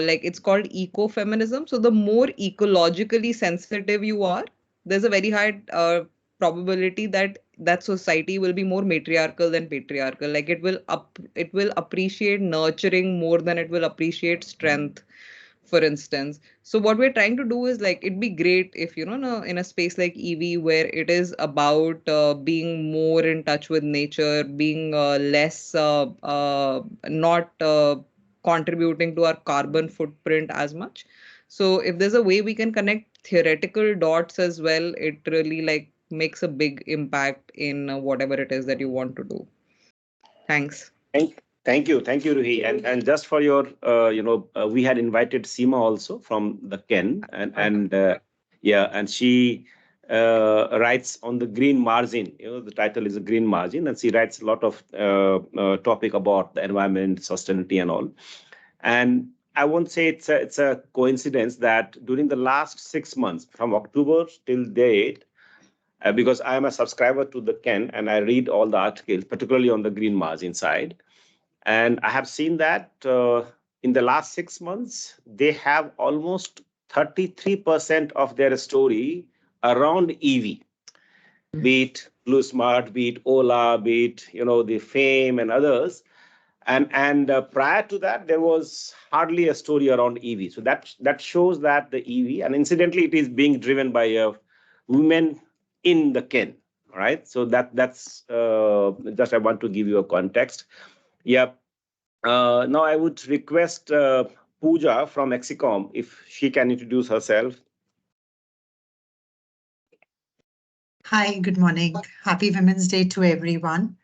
it's called ecofeminism. So, the more ecologically sensitive you are, there's a very high probability that that society will be more matriarchal than patriarchal. Like it will appreciate nurturing more than it will appreciate strength, for instance. So what we're trying to do is, like, it'd be great if, in a space like EV, where it is about being more in touch with nature, being less not contributing to our carbon footprint as much. So if there's a way we can connect theoretical dots as well, it really like makes a big impact in whatever it is that you want to do. Thanks. Thank you, Ruhi. And just for your, we had invited Seema also from the Ken, and she writes on the green margin. The title is a green margin, and she writes a lot of topic about the environment, sustainability, and all. And I won't say it's a coincidence that during the last 6 months, from October till date, because I am a subscriber to the Ken and I read all the articles, particularly on the green margin side. And I have seen that in the last 6 months, they have almost 33% of their story around EV, be it Blue Smart, be it Ola, be it, the Fame and others. And prior to that, there was hardly a story around EV. So that shows that the EV, and incidentally, it is being driven by women in the Ken. All right. So that's just I want to give you a context. Yeah. Now I would request Pooja from Exicom if she can introduce herself. Hi, good morning. Happy Women's Day to everyone.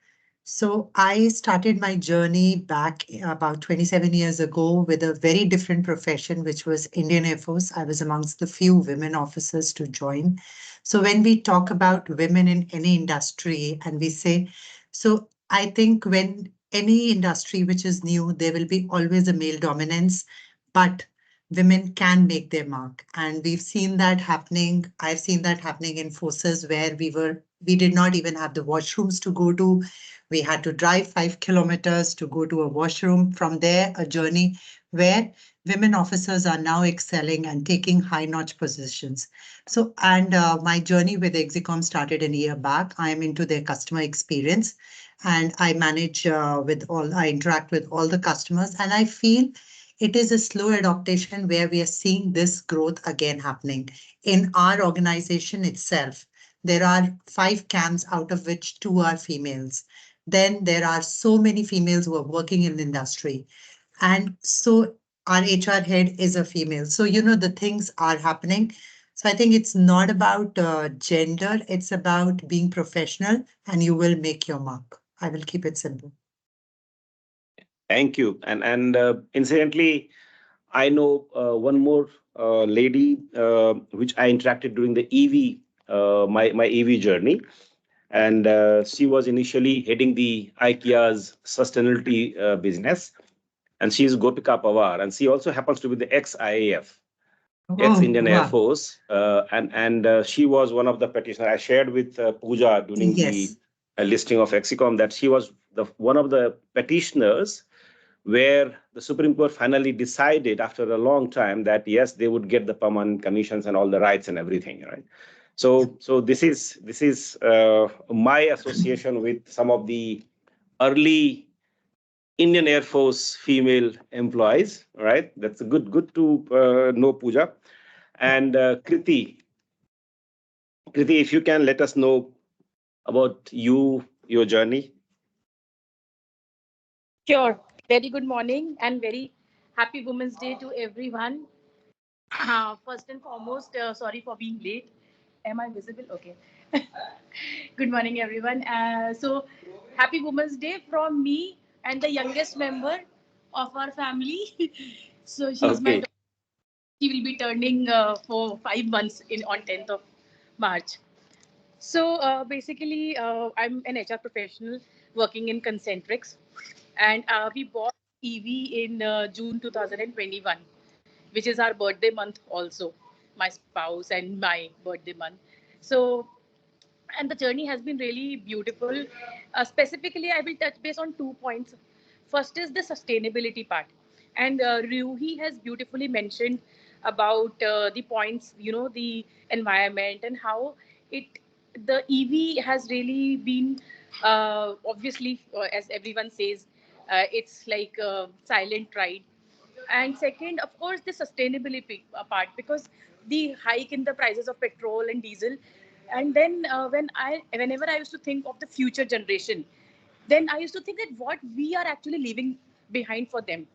So I started my journey back about 27 years ago with a very different profession, which was Indian Air Force. I was amongst the few women officers to join. So when we talk about women in any industry and we say, so I think when any industry which is new, there will be always a male dominance, but women can make their mark. And we've seen that happening. I've seen that happening in forces where we did not even have the washrooms to go to. We had to drive 5 kilometers to go to a washroom. From there, a journey where women officers are now excelling and taking high-notch positions. So, and my journey with Exicom started a year back. I am into their customer experience, and I manage I interact with all the customers, and I feel it is a slow adaptation where we are seeing this growth again happening. In our organization itself, there are 5 camps, out of which 2 are females. Then there are so many females who are working in the industry. And so our HR head is a female. So, the things are happening. So I think it's not about gender, it's about being professional, and you will make your mark. I will keep it simple. Thank you. And incidentally, I know one more lady which I interacted during the EV, my EV journey. And she was initially heading the IKEA's sustainability business. And she is Gopika Pawar. And she also happens to be the ex-IAF, ex-Indian Air Force. And she was one of the petitioners. I shared with Pooja during the listing of Exicom that she was one of the petitioners where the Supreme Court finally decided after a long time that yes, they would get the permanent commissions and all the rights and everything, right? So this is my association with some of the early Indian Air Force female employees, right? That's good to know, Pooja. And Kriti, if you can let us know about your journey. Sure. Very good morning and very happy Women's Day to everyone. First and foremost, sorry for being late. Am I visible? Okay. Good morning, everyone. So Happy Women's Day from me and the youngest member of our family. So she's my Okay. daughter. She will be turning for 5 months in on 10th of March. So basically, I'm an HR professional working in Concentrics, and we bought EV in June 2021, which is our birthday month also, my spouse and my birthday month. So, and the journey has been really beautiful. Specifically, I will touch base on 2 points. First is the sustainability part, and Ruhi has beautifully mentioned about the points, the environment and how it the EV has really been obviously, as everyone says, it's like a silent ride. And second, of course, the sustainability part, because the hike in the prices of petrol and diesel. And then whenever I used to think of the future generation, then I used to think that what we are actually leaving behind for them,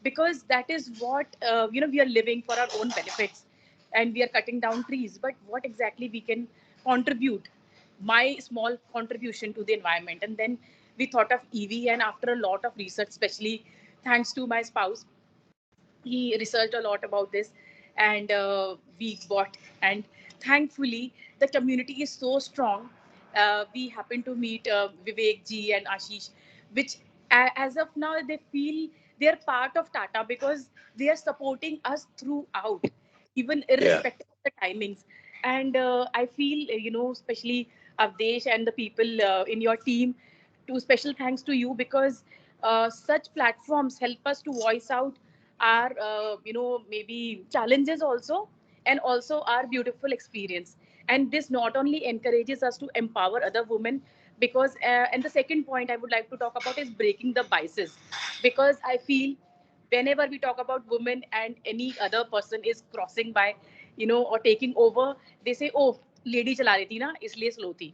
because that is what we are living for our own benefits, and we are cutting down trees. But what exactly we can contribute, my small contribution to the environment. And then we thought of EV, and after a lot of research, especially thanks to my spouse, he researched a lot about this, and we bought. And thankfully the community is so strong. We happen to meet Vivek ji and Ashish, which as of now they feel they're part of Tata, because they are supporting us throughout, even Yeah. irrespective of the timings. And I feel, especially Avdesh and the people in your team, to special thanks to you, because such platforms help us to voice out our maybe challenges also, and also our beautiful experience. And this not only encourages us to empower other women, because and the second point I would like to talk about is breaking the biases, because I feel whenever we talk about women and any other person is crossing by, or taking over, they say, oh, lady चला रही थी ना इसलिए slow थी,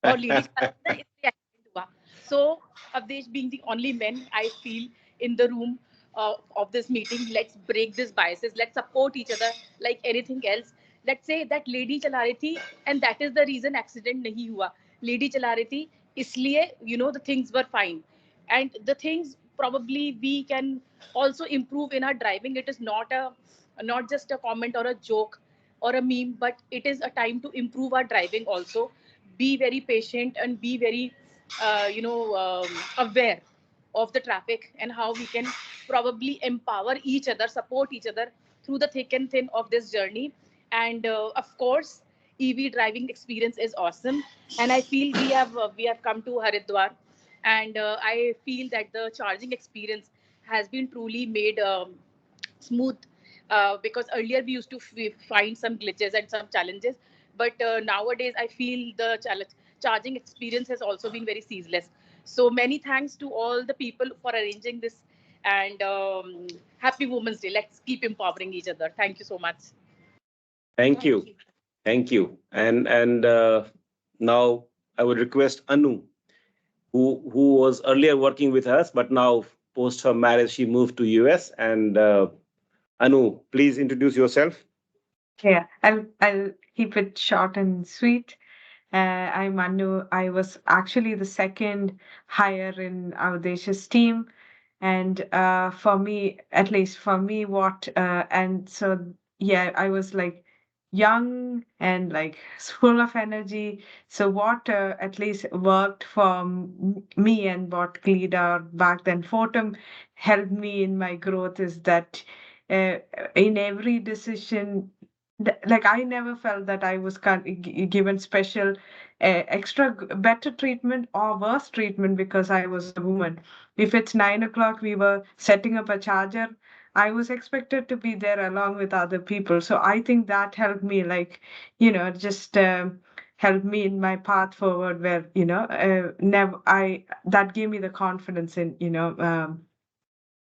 और lady चला रहा था इसलिए accident हुआ. So Avdesh being the only men I feel in the room of this meeting, let's break these biases, let's support each other like anything else. Let's say that lady चला रही थी and that is the reason accident नहीं हुआ. Lady चला रही थी इसलिए the things were fine. And the things probably we can also improve in our driving. It is not just a comment or a joke or a meme, but it is a time to improve our driving also. Be very patient and be very aware of the traffic, and how we can probably empower each other, support each other through the thick and thin of this journey. And of course, EV driving experience is awesome, and I feel we have come to Haridwar, and I feel that the charging experience has been truly made smooth, because earlier we used to find some glitches and some challenges, but nowadays I feel the charging experience has also been very ceaseless. So many thanks to all the people for arranging this, and happy Women's Day. Let's keep empowering each other. Thank you so much. Thank you. Thank you. And now I would request Anu, who was earlier working with us, but now post her marriage she moved to US. And Anu, please introduce yourself. Yeah, I'll keep it short and sweet. I'm Anu. I was actually the second hire in Avdesh's team, and for me, at least for me, and so yeah, I was like young and like full of energy. So what at least worked for me, and what GLIDA back then Photom helped me in my growth is that uh, in every decision, like I never felt that I was given special better treatment or worse treatment because I was a woman. If it's 9 o'clock, we were setting up a charger, I was expected to be there along with other people. So I think that helped me, like, just helped me in my path forward, where, never that gave me the confidence in,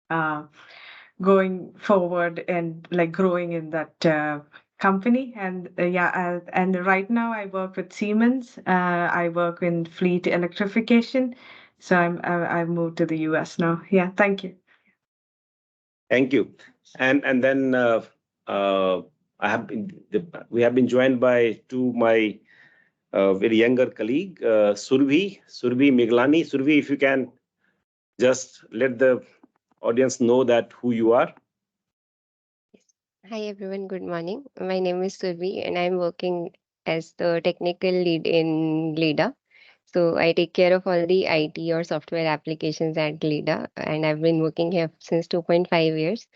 uh, going forward and like growing in that company. And and right now I work with Siemens. I work in fleet electrification. So I've moved to the US now. Yeah, thank you. Thank you. And then uh, I have been we have been joined by two my very younger colleague, Survi Miglani. Survi, if you can just let the audience know that who you are. Hi everyone, good morning. My name is Survi and I'm working as the technical lead in GLIDA. So I take care of all the IT or software applications at GLIDA and I've been working here since 2.5 years.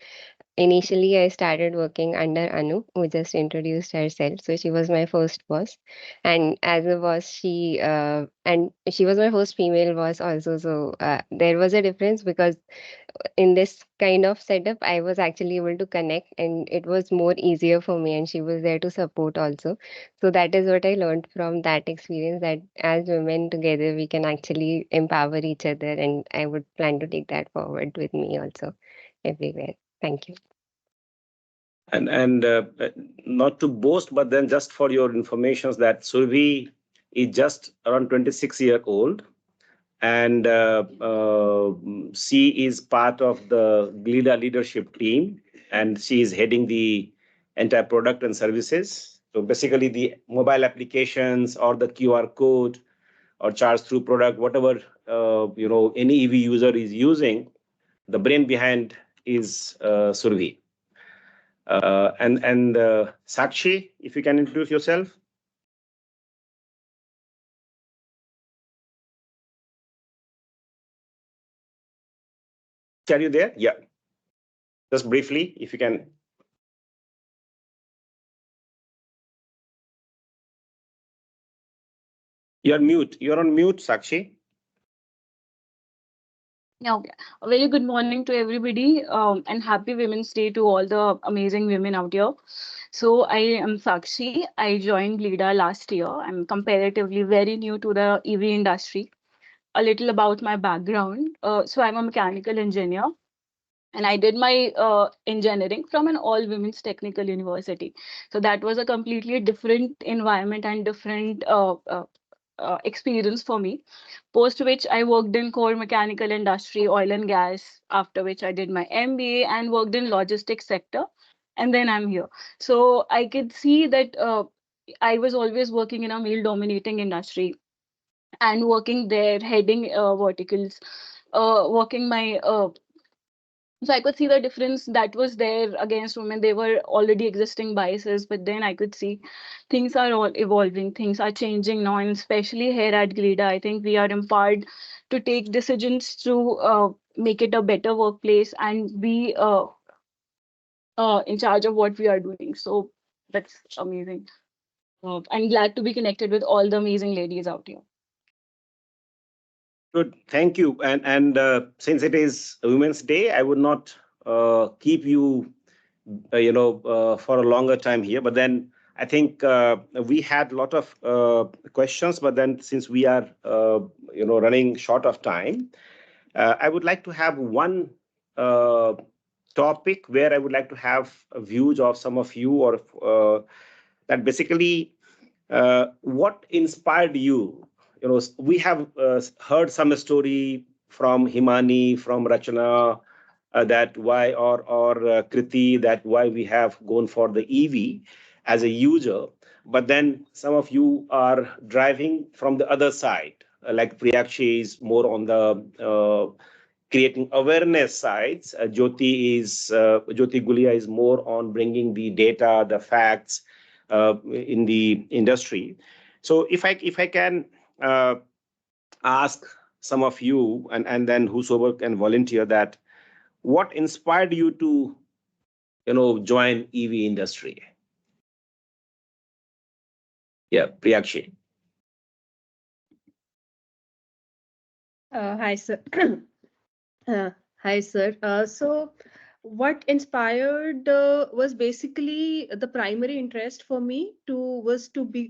Initially, I started working under Anu, who just introduced herself. So she was my first boss, and as a boss, she was my first female boss also. So there was a difference because in this kind of setup, I was actually able to connect, and it was more easier for me. And she was there to support also. So that is what I learned from that experience. That as women together, we can actually empower each other, and I would plan to take that forward with me also everywhere. Thank you. And not to boast, but then just for your information, that Survi is just around 26-year old, and she is part of the GLIDA leadership team, and she is heading the entire product and services. So basically, the mobile applications or the QR code or charge through product, whatever any EV user is using, the brain behind is Survi. And Sakshi, if you can introduce yourself. Are you there? Yeah. Just briefly, if you can. You're mute. You're on mute, Sakshi. Yeah, okay. A very good morning to everybody, and happy Women's Day to all the amazing women out here. So I am Sakshi. I joined GLIDA last year. I'm comparatively very new to the EV industry. A little about my background. So I'm a mechanical engineer, and I did my engineering from an all women's technical university. So that was a completely different environment and different experience for me. Post which I worked in core mechanical industry, oil and gas, after which I did my MBA and worked in logistics sector. And then I'm here. So I could see that I was always working in a male dominating industry and working there, heading verticals, working my so I could see the difference that was there against women. They were already existing biases, but then I could see things are all evolving, things are changing now, and especially here at GLIDA, I think we are empowered to take decisions to make it a better workplace and be in charge of what we are doing. So that's amazing. I'm glad to be connected with all the amazing ladies out here. Good, thank you. And since it is Women's Day, I would not keep you, for a longer time here. But then I think we had a lot of questions. But then since we are, running short of time, I would like to have one topic where I would like to have views of some of you, or that basically what inspired you. We have heard some story from Himani, from Rachana, that why, or Kriti, that why we have gone for the EV as a user. But then some of you are driving from the other side, like Priyakshi is more on the creating awareness sides. Jyoti Gulia is more on bringing the data, the facts in the industry. So if I can ask some of you, and then whosoever can volunteer, that what inspired you to join EV industry? Yeah, Priyakshi. Hi, sir. Hi, sir. So, what inspired was basically the primary interest for me to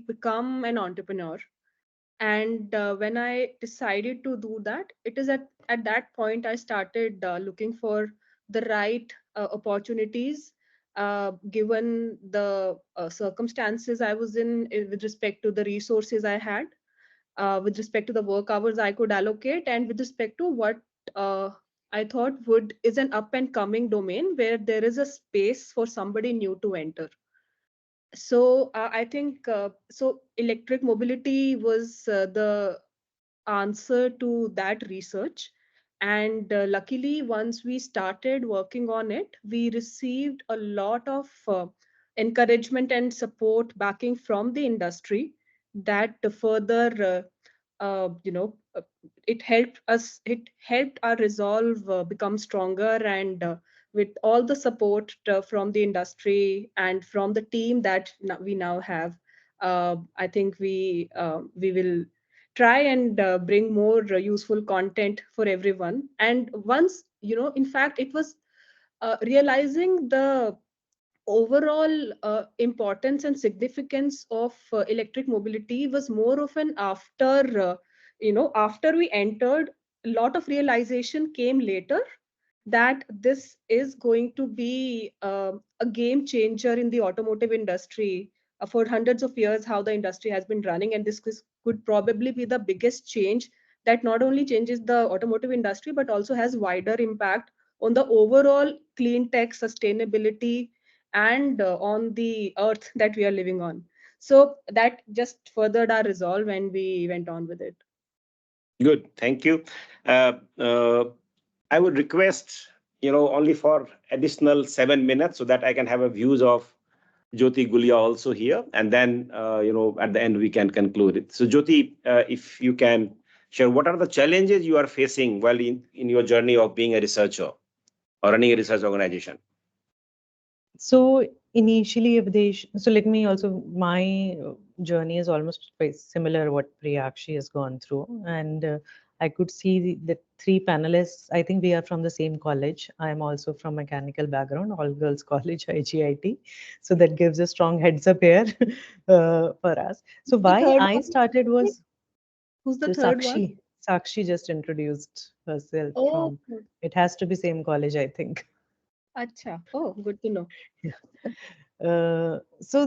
become an entrepreneur. And when I decided to do that, it is at that point I started looking for the right opportunities, given the circumstances I was in, with respect to the resources I had, with respect to the work hours I could allocate, and with respect to what uh, I thought would is an up and coming domain where there is a space for somebody new to enter. So I think so electric mobility was the answer to that research. And luckily, once we started working on it, we received a lot of encouragement and support backing from the industry that further, it helped our resolve become stronger. And with all the support from the industry and from the team that we now have, I think we will try and bring more useful content for everyone. And once, in fact, it was realizing the overall importance and significance of electric mobility was more of an after we entered. A lot of realization came later that this is going to be a game changer in the automotive industry. For hundreds of years, how the industry has been running, and could probably be the biggest change that not only changes the automotive industry but also has wider impact on the overall clean tech sustainability and on the earth that we are living on. So that just furthered our resolve when we went on with it. Good, thank you. I would request, only for additional 7 minutes so that I can have a views of Jyoti Gulia also here, and then at the end we can conclude it. So Jyoti, if you can share what are the challenges you are facing while in your journey of being a researcher or running a research organization. So initially, Avdesh, so let me also, my journey is almost very similar what Priyakshi has gone through. And I could see the three panelists. I think we are from the same college. I am also from mechanical background, all girls college, IGIT. So that gives a strong heads up here for us. So Who's the why third I one? started was Who's the so third one? Sakshi just introduced herself Oh, from, it has to be same college, I think. acha. Oh, good to know. So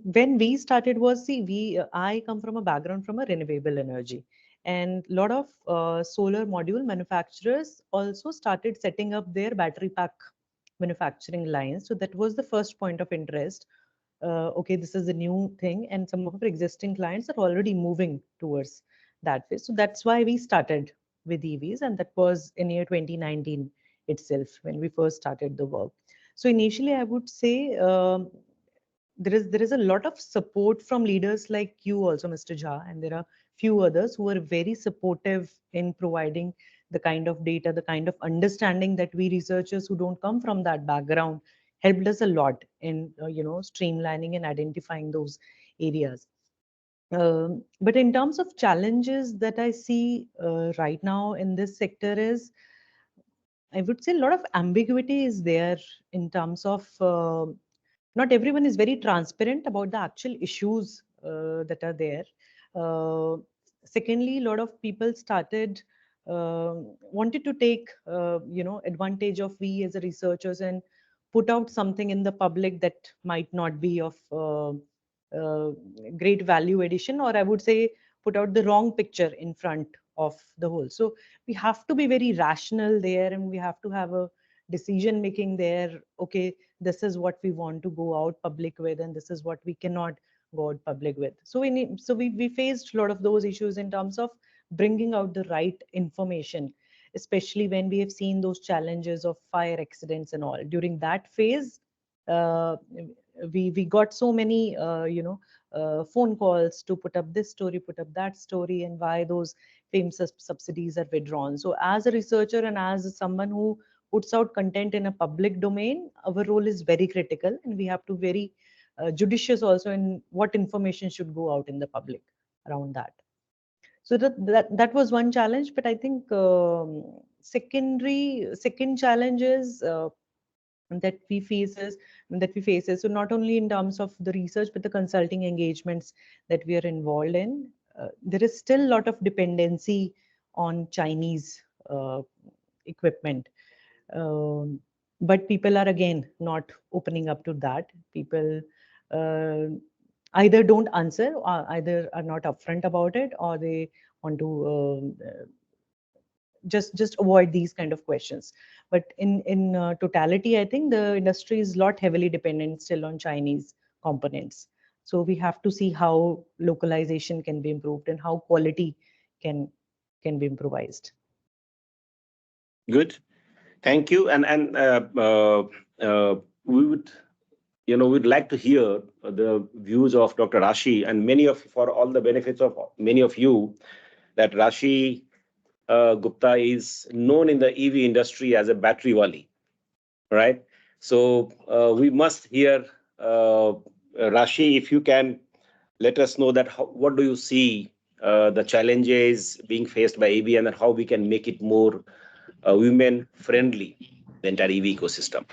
when we started was, see, I come from a background from a renewable energy, and a lot of solar module manufacturers also started setting up their battery pack manufacturing lines. So that was the first point of interest. Okay, this is a new thing, and some of our existing clients are already moving towards that way. So that's why we started with EVs, and that was in year 2019 itself when we first started the work. So initially, I would say there is a lot of support from leaders like you also, Mr. Jha, and there are few others who are very supportive in providing the kind of data, the kind of understanding that we researchers who don't come from that background helped us a lot in streamlining and identifying those areas. But in terms of challenges that I see right now in this sector is, I would say a lot of ambiguity is there in terms of not everyone is very transparent about the actual issues that are there. Uh, Secondly, a lot of people started wanted to take advantage of we as a researchers and put out something in the public that might not be of uh, great value addition, or I would say put out the wrong picture in front of the whole. So we have to be very rational there, and we have to have a decision making there. Okay, this is what we want to go out public with, and this is what we cannot go out public with. So we faced a lot of those issues in terms of bringing out the right information, especially when we have seen those challenges of fire accidents and all. During that phase, uh, we got so many phone calls to put up this story, put up that story, and why those FAME subsidies are withdrawn. So as a researcher and as someone who puts out content in a public domain, our role is very critical, and we have to very judicious also in what information should go out in the public around that. So that was one challenge. But I think second challenge is that we faces so not only in terms of the research but the consulting engagements that we are involved in, there is still a lot of dependency on Chinese equipment. um, but people are again not opening up to that. People uh, either don't answer, or either are not upfront about it, or they want to just avoid these kind of questions. But in totality, I think the industry is lot heavily dependent still on Chinese components. So we have to see how localization can be improved and how quality can be improvised. Good. Thank you. We would, we'd like to hear the views of Dr. Rashi and for all the benefits of many of you, that Rashi Gupta is known in the EV industry as a battery wali, right? So we must hear Rashi, if you can let us know that what do you see the challenges being faced by EV and how we can make it more women friendly, the entire EV ecosystem.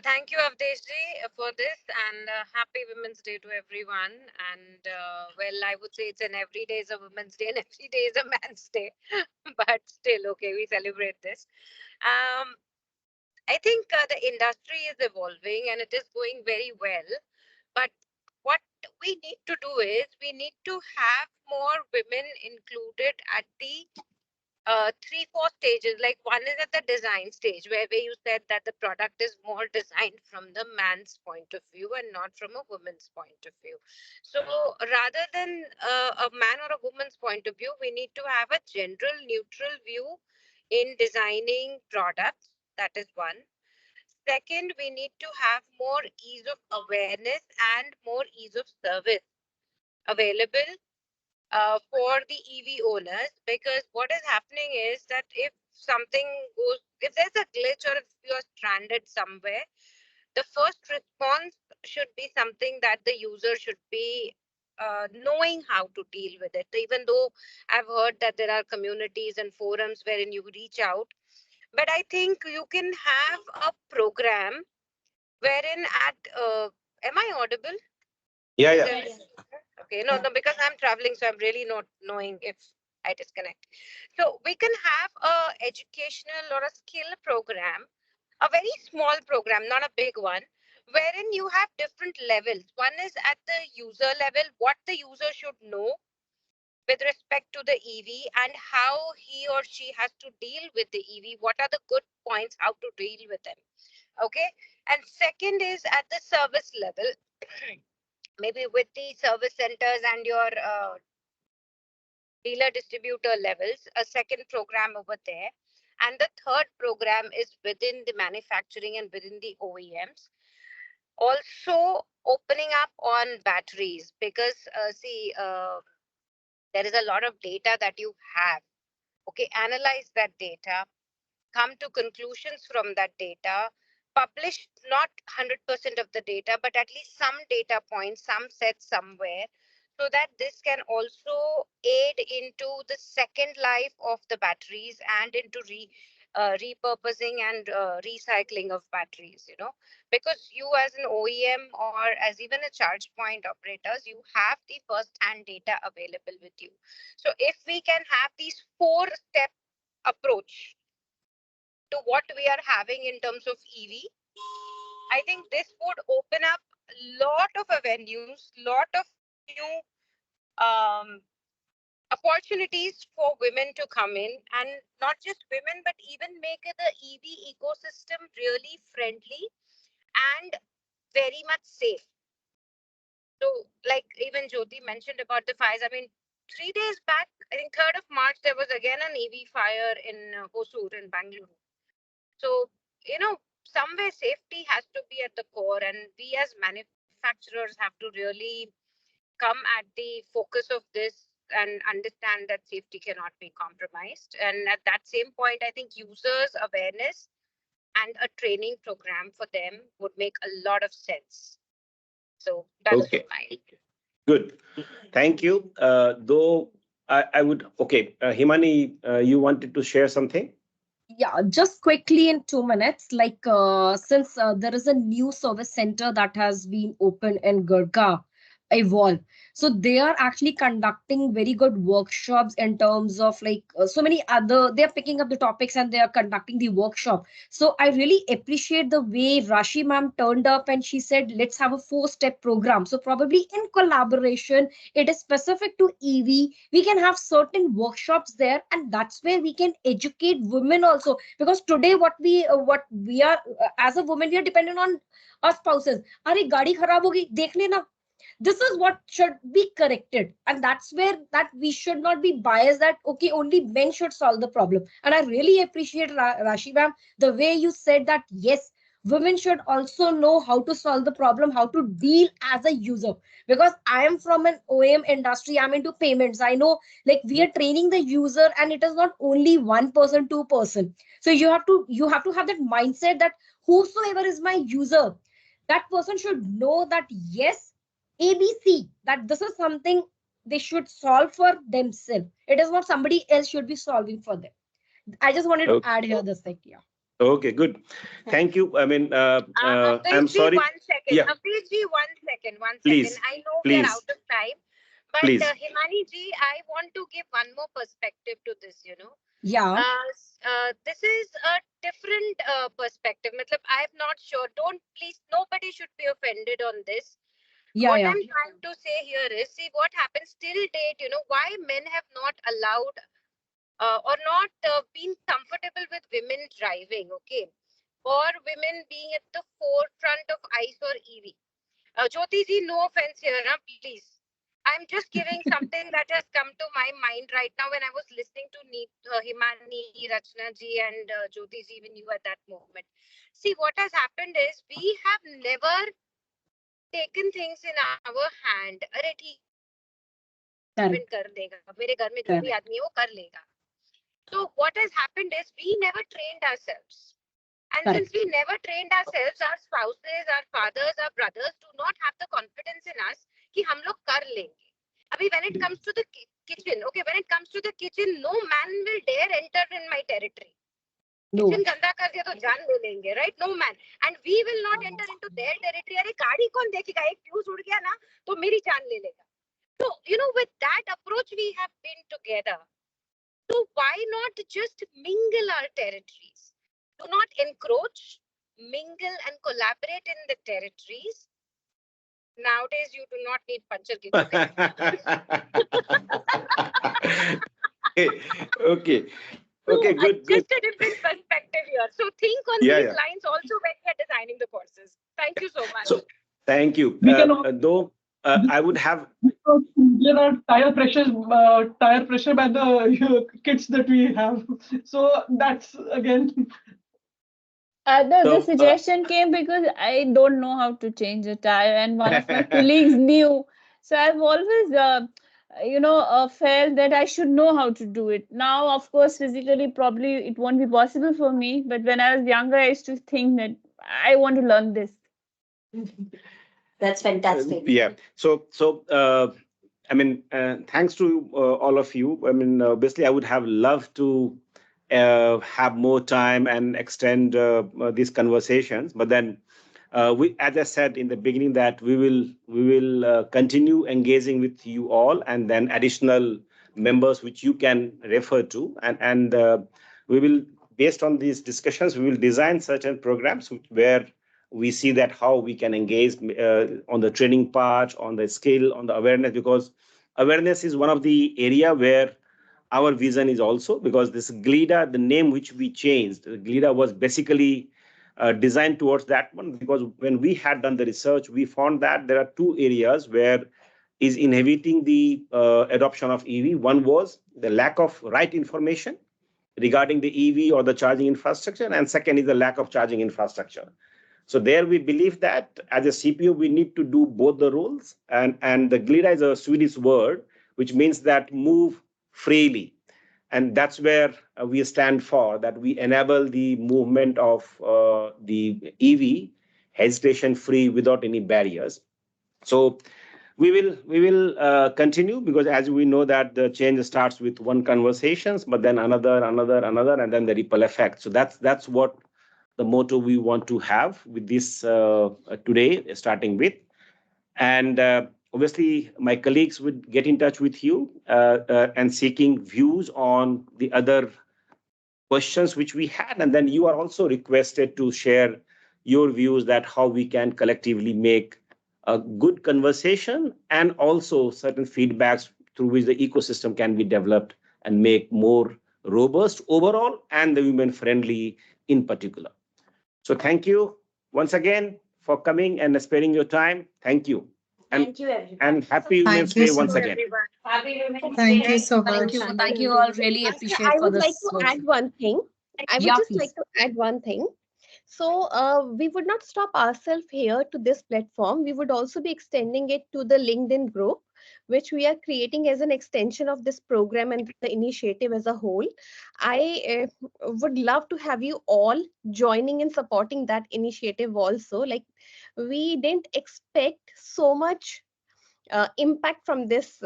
Thank you, Avdeshji, for this, and happy Women's Day to everyone. And well, I would say it's an every day is a Women's Day and every day is a Man's Day, but still, okay, we celebrate this. I think the industry is evolving and it is going very well. But what we need to do is we need to have more women included at the 3-4 stages. Like one is at the design stage where you said that the product is more designed from the man's point of view and not from a woman's point of view. So rather than a man or a woman's point of view, we need to have a general neutral view in designing products. That is one. Second, we need to have more ease of awareness and more ease of service available for the EV owners, because what is happening is that if there's a glitch or if you're stranded somewhere, the first response should be something that the user should be knowing how to deal with it. Even though I've heard that there are communities and forums wherein you reach out, but I think you can have a program wherein am I audible? Yeah, yeah. Okay, no, because I'm traveling, so I'm really not knowing if I disconnect. So we can have a educational or a skill program, a very small program, not a big one, wherein you have different levels. One is at the user level, what the user should know with respect to the EV and how he or she has to deal with the EV. What are the good points, how to deal with them. Okay. And second is at the service level, maybe with the service centers and your dealer distributor levels, a second program over there. And the third program is within the manufacturing and within the OEMs. Also opening up on batteries, because there is a lot of data that you have. Okay, analyze that data, come to conclusions from that data, publish not 100% of the data, but at least some data points, some sets somewhere, so that this can also aid into the second life of the batteries and into repurposing and recycling of batteries, because you as an OEM or as even a charge point operators, you have the first-hand data available with you. So if we can have these 4-step approach to what we are having in terms of EV, I think this would open up a lot of avenues, lot of new opportunities for women to come in, and not just women, but even make the EV ecosystem really friendly and very much safe. So like even Jyoti mentioned about the fires, I mean, 3 days back, I think 3rd of March, there was again an EV fire in Hosur in Bangalore. So, somewhere safety has to be at the core, and we as manufacturers have to really come at the focus of this and understand that safety cannot be compromised. And at that same point, I think users' awareness and a training program for them would make a lot of sense. So that's fine. Good. Thank you. Though I would, Himani, you wanted to share something? Yeah, just quickly in 2 minutes, since there is a new service center that has been opened in Gurgaon, evolve. So they are actually conducting very good workshops in terms of like so many other, they're picking up the topics and they are conducting the workshop. So I really appreciate the way Rashi ma'am turned up and she said, let's have a 4-step program. So probably in collaboration, it is specific to EV. We can have certain workshops there, and that's where we can educate women also. Because today, what we are as a woman, we are dependent on our spouses. Are gaadi kharab hogi, dekh lena. This is what should be corrected, and that's where that we should not be biased that okay only men should solve the problem. And I really appreciate Rashi ma'am, the way you said that yes, women should also know how to solve the problem, how to deal as a user. Because I am from an OEM industry, I'm into payments. I know like we are training the user, and it is not only one person, two person. So you have to have that mindset that whosoever is my user, that person should know that yes, ABC, that this is something they should solve for themselves. It is not somebody else should be solving for them. I just wanted to Okay. add here this thing. Yeah. Okay, good. Thank you. I mean, I'm Avdesh ji, sorry. 1 second. Yeah, Avdesh ji, 1 second. 1 second. please, I know we are please, out of time, but please. Himani ji, I want to give one more perspective to this. Yeah. This is a different perspective. Matlab, I'm not sure. Don't please, nobody should be offended on this. Yeah. What Yeah. I'm trying to say here is, see what happens till date, why men have not allowed or not been comfortable with women driving, okay? Or women being at the forefront of ICE or EV. Jyoti ji, no offense here, please. I'm just giving something that has come to my mind right now when I was listening to Himani, Rachna ji, and Jyoti ji, even you at that moment. See, what has happened is we have never taken things in our hand. अरे ठीक है husband कर देगा, मेरे घर में जो भी आदमी है वो कर लेगा. So what has happened is we never trained ourselves. And Correct. since we never trained ourselves, our spouses, our fathers, our brothers do not have the confidence in us कि हम लोग कर लेंगे. Abhi, when it comes to the kitchen, okay, when it comes to the kitchen, no man will dare enter in my territory. No. Kitchen गंदा कर दिया तो जान ले लेंगे, right? No man. And we will not enter into their territory. अरे गाड़ी कौन देखेगा? एक फ्यूज उड़ गया ना तो मेरी जान ले लेगा. So, with that approach we have been together. So why not just mingle our territories? Do not encroach, mingle and collaborate in the territories. Nowadays, you do not need puncture Okay. So, Okay, good, good. just a different perspective here. So think on Yeah, these yeah. lines also when you're designing the courses. Thank you so much. So, thank you. We can Though I would have. There are tire pressure by the kits that we have. So that's again. The suggestion came because I don't know how to change a tire, and one of my colleagues knew. So I've always, felt that I should know how to do it. Now, of course, physically, probably it won't be possible for me. But when I was younger, I used to think that I want to learn this. That's fantastic. Yeah. So I mean, thanks to all of you. I mean, obviously, I would have loved to have more time and extend these conversations. But then, as I said in the beginning, that we will continue engaging with you all, and then additional members which you can refer to, and we will, based on these discussions, we will design certain programs where we see that how we can engage on the training part, on the skill, on the awareness, because awareness is one of the area where our vision is also, because this GLIDA, the name which we changed, GLIDA was basically designed towards that one, because when we had done the research, we found that there are two areas where is inhibiting the adoption of EV. One was the lack of right information regarding the EV or the charging infrastructure, and second is the lack of charging infrastructure. So there we believe that as a CPO, we need to do both the roles. And the GLIDA is a Swedish word, which means that move freely. And that's where we stand for, that we enable the movement of the EV hesitation free without any barriers. So we will continue, because as we know that the change starts with one conversations, but then another, and then the ripple effect. So that's what the motto we want to have with this today, starting with. And obviously, my colleagues would get in touch with you and seeking views on the other questions which we had. And then you are also requested to share your views that how we can collectively make a good conversation and also certain feedbacks through which the ecosystem can be developed and make more robust overall and the women friendly in particular. So thank you once again for coming and sparing your time. Thank you. Thank you, everyone. And happy Women's Thank you Day so once much. again. Happy Women's Thank you Day. so Thank much. you. Thank you all. Really appreciate I for would like this. to add one thing. I would Yeah, just please. like to add one thing. So we would not stop ourselves here to this platform. We would also be extending it to the LinkedIn group, which we are creating as an extension of this program and the initiative as a whole. I would love to have you all joining and supporting that initiative also. Like we didn't expect so much impact from this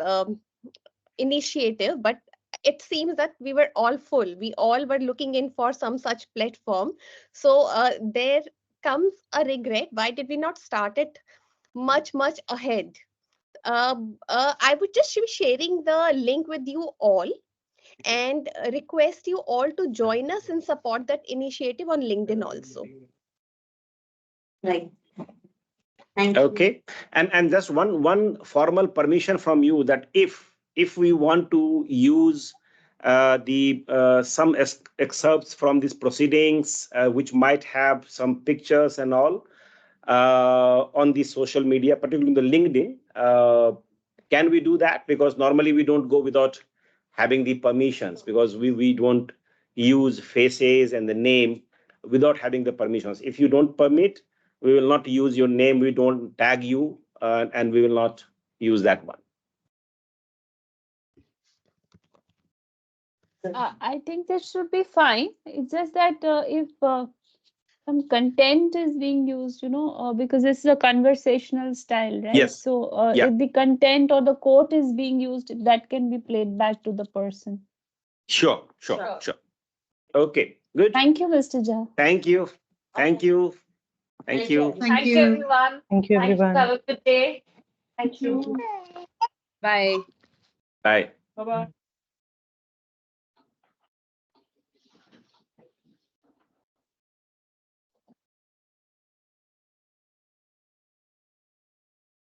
initiative, but it seems that we were all full. We all were looking in for some such platform. So there comes a regret. Why did we not start it much ahead? I would just be sharing the link with you all and request you all to join us and support that initiative on LinkedIn also. Right. Thank you. Okay. And just one formal permission from you that if we want to use the some excerpts from these proceedings which might have some pictures and all on the social media, particularly in the LinkedIn, can we do that? Because normally we don't go without having the permissions because we don't use faces and the name without having the permissions. If you don't permit, we will not use your name, we don't tag you, and we will not use that one. I think that should be fine. It's just that if some content is being used, because this is a conversational style, right? Yes. So Yeah. if the content or the quote is being used, that can be played back to the person. Sure. Okay, good. Thank you, Mr. Jha. Thank you. Thank you. Thank you. Thank you. everyone. Thank you, everyone. Have a good day. Thank you. Bye. Bye. Bye-bye.